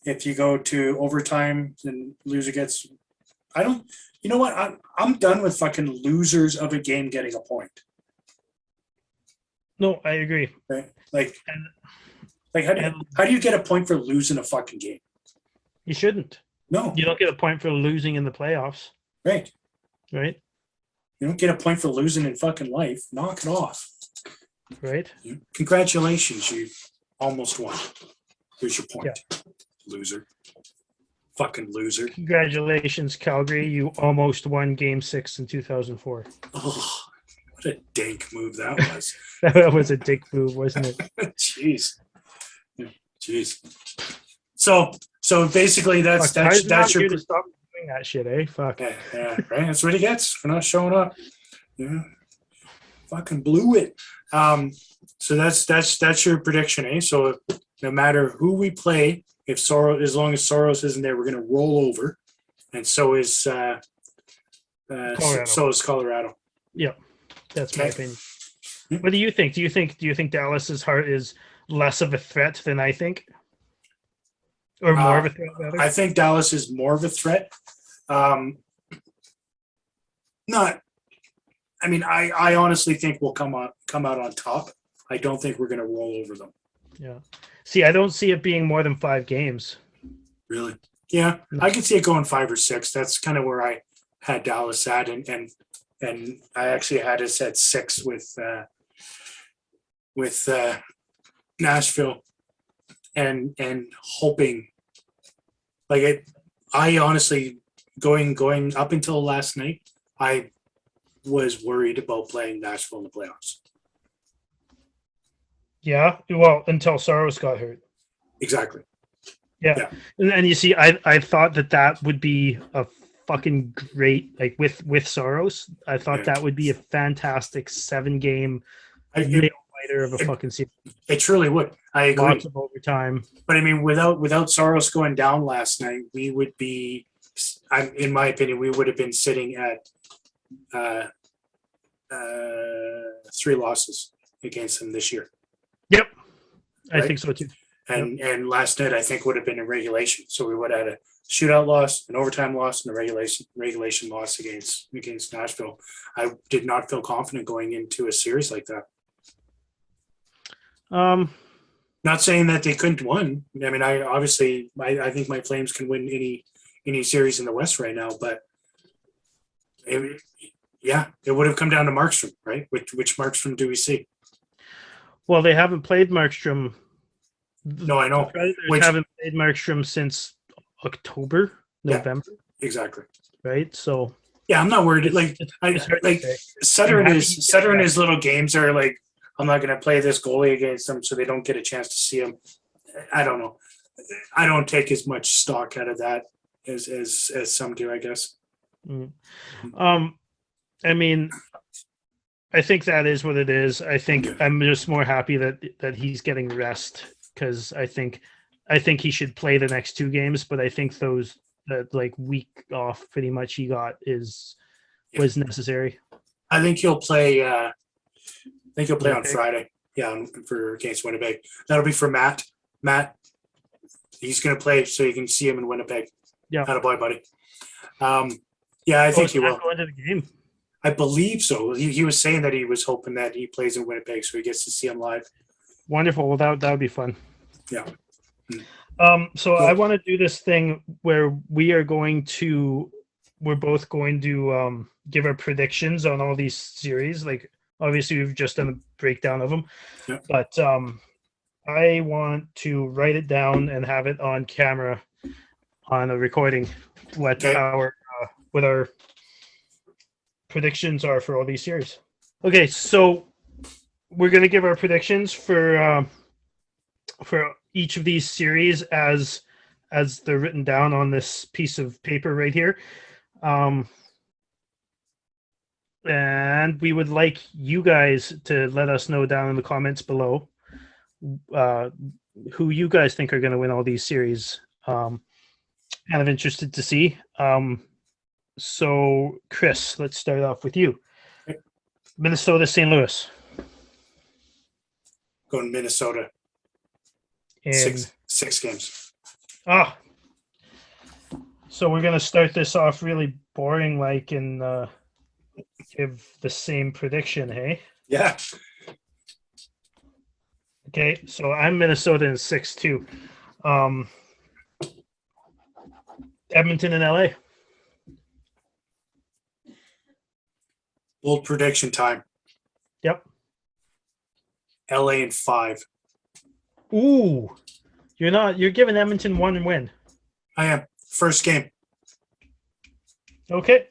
If you go to overtime, then loser gets. You know what? I'm done with fucking losers of a game getting a point. No, I agree. Right? How do you get a point for losing a fucking game? You shouldn't. No, You don't get a point for losing in the playoffs, right. right? You don't get a point for losing in fucking life. Knock it off. Right? Congratulations, you almost won. Here's your point, loser. Fucking loser. Congratulations, Calgary. You almost won Game 6 in 2004. Oh, what a dank move that was. That was a dick move, wasn't it? Jeez. Jeez. So basically that's your to stop doing that shit, eh? Fuck. yeah, right. That's what he gets for not showing up. Yeah. Fucking blew it. So that's your prediction, eh? So no matter who we play, if Soros, as long as Soros isn't there, we're gonna roll over. And so is so is Colorado. Yeah. That's my opinion. What do you think? Do you think Dallas's heart is less of a threat than I think? Or more of a threat, rather? I think Dallas is more of a threat. I honestly think we'll come out on top. I don't think we're going to roll over them. Yeah. See, I don't see it being more than 5 games. Really? Yeah, no. I could see it going 5 or 6. That's kind of where I had Dallas at, and I actually had us at 6 with Nashville, and hoping, like I honestly going up until last night, I was worried about playing Nashville in the playoffs. Yeah, well, until Soros got hurt. Exactly. Yeah. And you see, I thought that would be a fucking great, like with Soros. I thought that would be a fantastic 7-game nail-biter of a fucking season. It truly would. I agree. Lots of overtime. But I mean, without Soros going down last night, we would be, in my opinion, we would have been sitting at 3 losses against them this year. Yep. Right? I think so too. And last night I think would have been in regulation. So we would have had a shootout loss, an overtime loss, and a regulation loss against Nashville. I did not feel confident going into a series like that. Not saying that they couldn't win. I mean, I think my Flames can win any series in the West right now, but it would have come down to Markstrom, right? Which Markstrom do we see? Well, they haven't played Markstrom. No, I know. They haven't played Markstrom since October, November. Yeah, exactly. Right. So. Yeah, I'm not worried. Sutter and his little games are like, I'm not going to play this goalie against them, so they don't get a chance to see him. I don't know. I don't take as much stock out of that as some do, I guess. I mean, I think that is what it is. I think I'm just more happy that he's getting rest, because I think he should play the next 2 games, but I think that week off pretty much he got was necessary. I think he'll play. On Friday. Yeah, against Winnipeg. That'll be for Matt. Matt, he's going to play so you can see him in Winnipeg. Yeah, attaboy, buddy. I think he will go into the game. I believe so. He was saying that he was hoping that he plays in Winnipeg so he gets to see him live. Wonderful. Well, that would be fun. Yeah. So I want to do this thing where we're both going to give our predictions on all these series. Like, obviously we've just done a breakdown of them, but I want to write it down and have it on camera on a recording. What our predictions are for all these series. Okay, so we're going to give our predictions for each of these series as they're written down on this piece of paper right here. And we would like you guys to let us know down in the comments below who you guys think are going to win all these series. Kind of interested to see. So, Chris, let's start off with you. Minnesota, St. Louis. Going Minnesota. And 6 games. So we're going to start this off really boring, and give the same prediction, hey? Yeah. Okay, so I'm Minnesota in 6-2. Edmonton and LA. Bold prediction time. Yep. LA in 5. Ooh, you're giving Edmonton one win. I am. First game. Okay.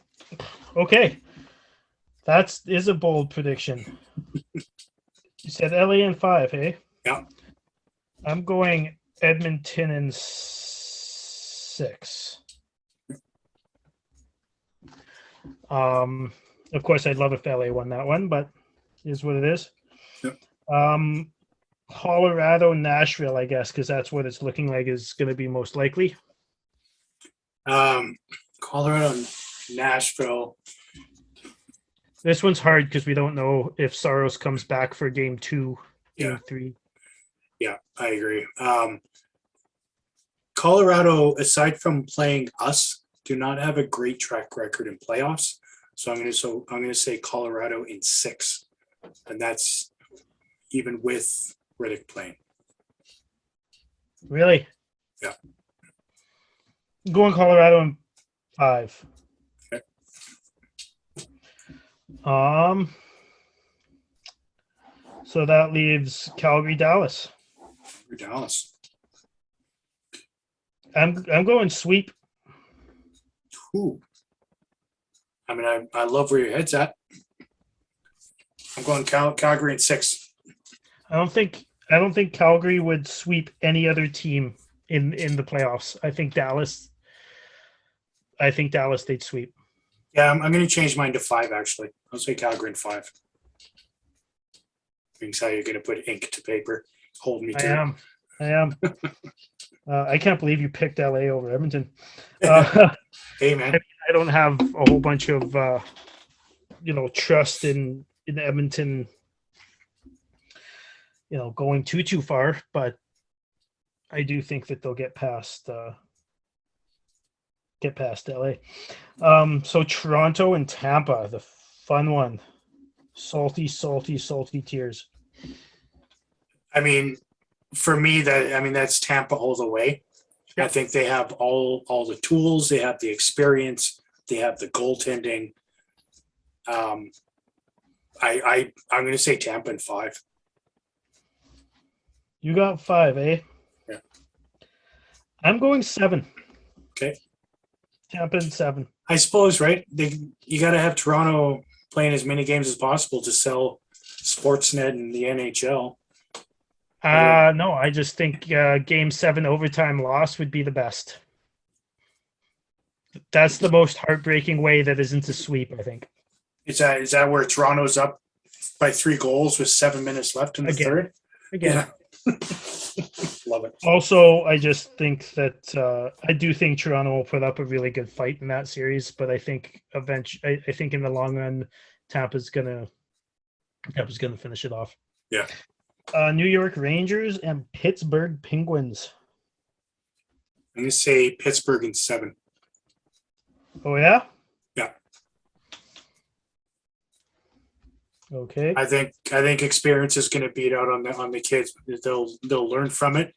That is a bold prediction. You said LA in 5, eh? Yeah. I'm going Edmonton in 6. Of course, I'd love if LA won that one, but it is what it is. Yep. Colorado, Nashville, I guess, because that's what it's looking like is going to be most likely. Colorado, Nashville. This one's hard because we don't know if Saros comes back for game 2, game 3. Yeah, I agree. Colorado, aside from playing us, do not have a great track record in playoffs. So I'm going to say Colorado in 6, and that's even with Riddick playing. Really? Yeah. I'm going Colorado in 5. Okay. So that leaves Calgary, Dallas. Dallas. I'm going sweep. Ooh. I mean, I love where your head's at. I'm going Calgary in 6. I don't think Calgary would sweep any other team in the playoffs. I think Dallas they'd sweep. Yeah, I'm going to change mine to 5, actually. I'll say Calgary in 5. Means how you're going to put ink to paper. Hold me to I am. I can't believe you picked LA over Edmonton. Hey, man. I don't have a whole bunch of trust in Edmonton, going too far, but I do think that they'll get past LA. So Toronto and Tampa, the fun one. Salty tears. I mean, for me, that's Tampa all the way. Yep. I think they have all the tools. They have the experience. They have the goaltending. I'm going to say Tampa in 5. You got 5, eh? Yeah. I'm going 7. Okay. Tampa in 7. I suppose, right? You got to have Toronto playing as many games as possible to sell Sportsnet and the NHL. No, I just think Game 7 overtime loss would be the best. That's the most heartbreaking way that isn't a sweep, I think. Is that where Toronto's up by 3 goals with 7 minutes left in the third? Again. Yeah. Love it. Also, I just think that I do think Toronto will put up a really good fight in that series, but I think eventually, I think in the long run, Tampa's gonna finish it off. Yeah. New York Rangers and Pittsburgh Penguins. I'm gonna say Pittsburgh in 7. Oh yeah? Yeah. Okay. I think experience is going to beat out on the kids. They'll learn from it,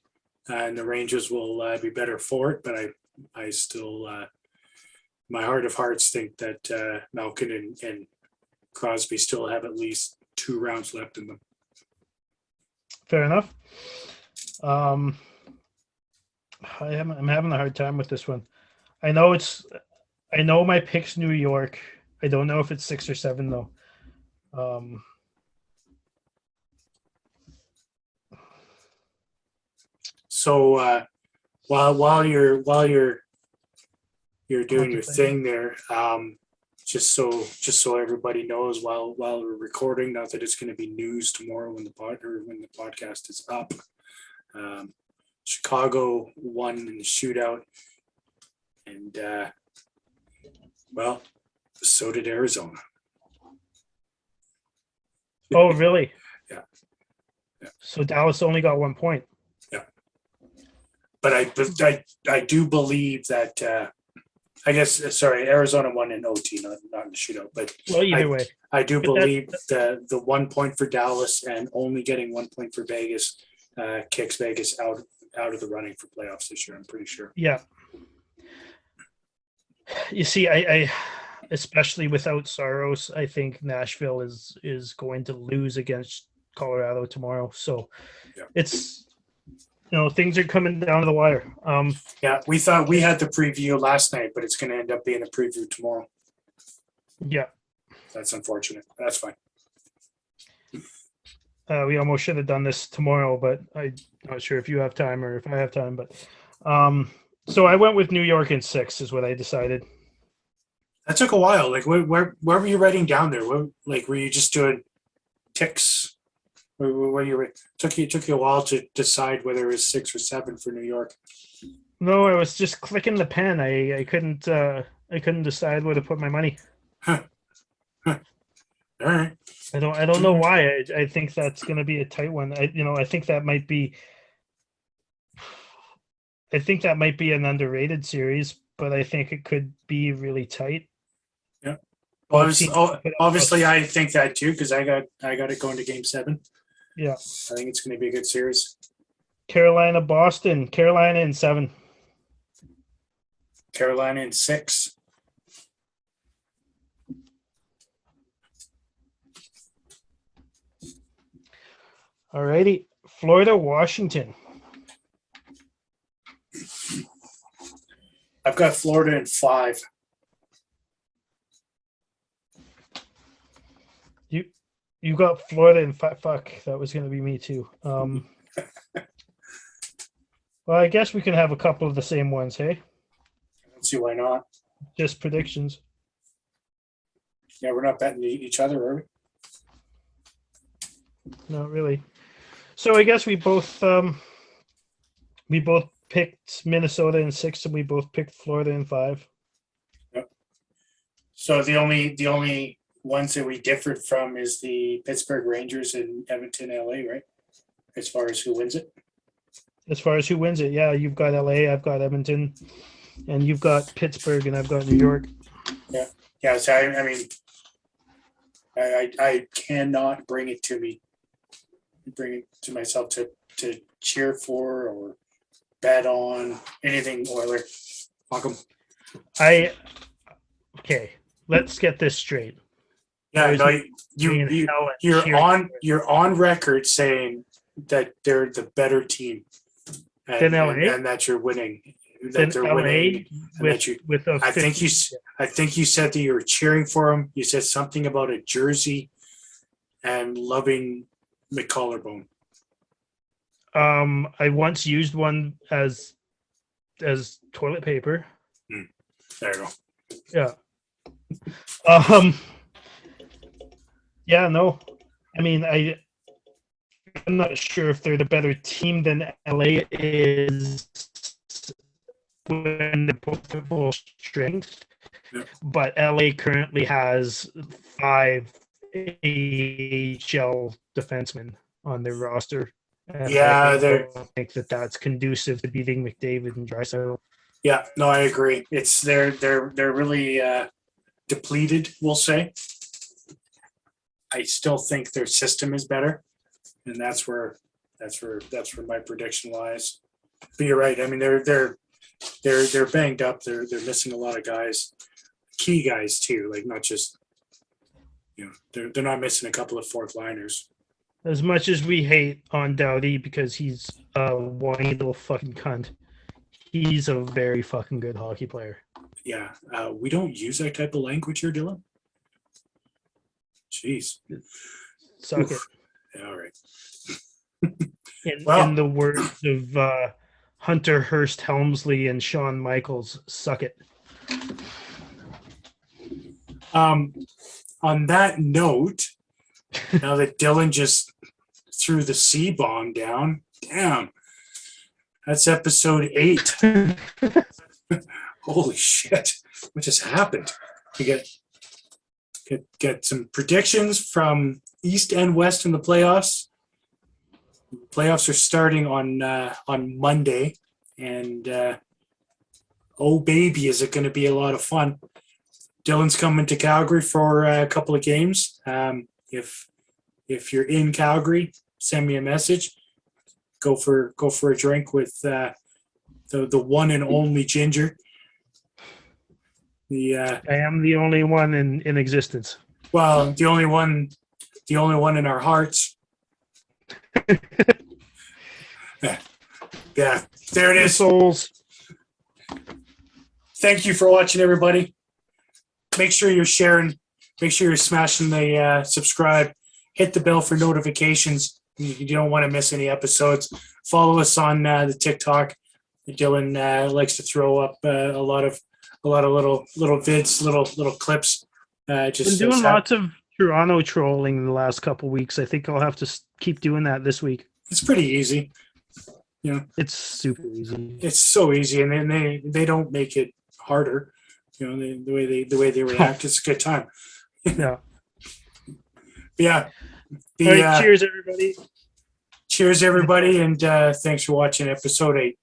and the Rangers will be better for it. But I still, my heart of hearts, think that Malkin and Crosby still have at least 2 rounds left in them. Fair enough. I'm having a hard time with this one. I know my pick's New York. I don't know if it's 6 or 7 though. So while you're doing your thing there, just so everybody knows, while we're recording, not that it's going to be news tomorrow when the podcast is up. Chicago won in the shootout, and well, so did Arizona. Oh, really? Yeah. So Dallas only got 1 point. Yeah. But I do believe that Arizona won in OT, not in the shootout. But well, either way, I do believe the 1 point for Dallas and only getting 1 point for Vegas kicks Vegas out of the running for playoffs this year. I'm pretty sure. Yeah. You see, I especially without Saros, I think Nashville is going to lose against Colorado tomorrow. So Yeah. it's things are coming down to the wire. Yeah, we thought we had the preview last night, but it's going to end up being a preview tomorrow. Yeah, That's unfortunate. That's fine. we almost should have done this tomorrow, but I'm not sure if you have time or if I have time. But so I went with New York in 6 is what I decided. That took a while. Like, where were you writing down there? Like, were you just doing ticks? Where you took you a while to decide whether it was 6 or 7 for New York. No, I was just clicking the pen. I couldn't decide where to put my money. Huh. All right. I don't know why. I think that's going to be a tight one. I think that might be. I think that might be an underrated series, but I think it could be really tight. Yeah. Both Obviously, I think that too because I got it going to Game 7. Yeah. I think it's going to be a good series. Carolina, Boston. Carolina in 7. Carolina in 6. Alrighty. Florida, Washington. I've got Florida in 5. You got Florida in 5. Fuck, that was going to be me too. Well, I guess we can have a couple of the same ones, hey? I don't see why not. Just predictions. Yeah, we're not betting each other, are we? Not really. So I guess we both picked Minnesota in 6, and we both picked Florida in 5. Yep. So the only ones that we differed from is the Pittsburgh Rangers and Edmonton, LA, right? As far as who wins it. As far as who wins it, yeah, you've got LA, I've got Edmonton, and you've got Pittsburgh, and I've got New York. Yeah. So I mean, I cannot bring it to myself to cheer for or bet on anything Oiler. Welcome. Okay, let's get this straight. Yeah, no, Cheering you're on record saying that they're the better team, Than LA? and that you're winning. That Then they're LA winning. And with that you, with a I think 50 you said that you were cheering for them. You said something about a jersey and loving McCollarbone. I once used one as toilet paper. There you go. Yeah. Yeah, no. I mean, I'm not sure if they're the better team than LA is when they're both at full strength. Yeah. But LA currently has 5 AHL defensemen on their roster. And Yeah, I they're don't think that that's conducive to beating McDavid and Draisaitl. Yeah, no, I agree. It's they're really depleted, we'll say. I still think their system is better, and that's where my prediction lies. But you're right. I mean, they're banged up. They're missing a lot of guys, key guys too. Like not just they're not missing a couple of fourth liners. As much as we hate on Doughty because he's a whiny little fucking cunt, he's a very fucking good hockey player. Yeah, we don't use that type of language here, Dylan. Jeez. Suck it. Yeah, all right. In the words of Hunter Hurst Helmsley and Shawn Michaels, suck it. On that note, now that Dylan just threw the C-bomb down, damn, that's episode 8. Holy shit, what just happened? We get some predictions from East and West in the playoffs. Playoffs are starting on Monday, and oh baby, is it going to be a lot of fun. Dylan's coming to Calgary for a couple of games. If you're in Calgary, send me a message. Go for a drink with the one and only Ginger. I am the only one in existence. Well, the only one in our hearts. Yeah, there it The is. souls. Thank you for watching, everybody. Make sure you're sharing. Make sure you're smashing the subscribe. Hit the bell for notifications. You don't want to miss any episodes. Follow us on the TikTok. Dylan likes to throw up a lot of little vids, little clips. Been doing lots of Toronto trolling in the last couple weeks. I think I'll have to keep doing that this week. It's pretty easy. It's super easy. It's so easy, and then they don't make it harder. The way they react, it's a good time. Yeah. Yeah. All right, cheers, everybody. Cheers, everybody, and thanks for watching episode 8.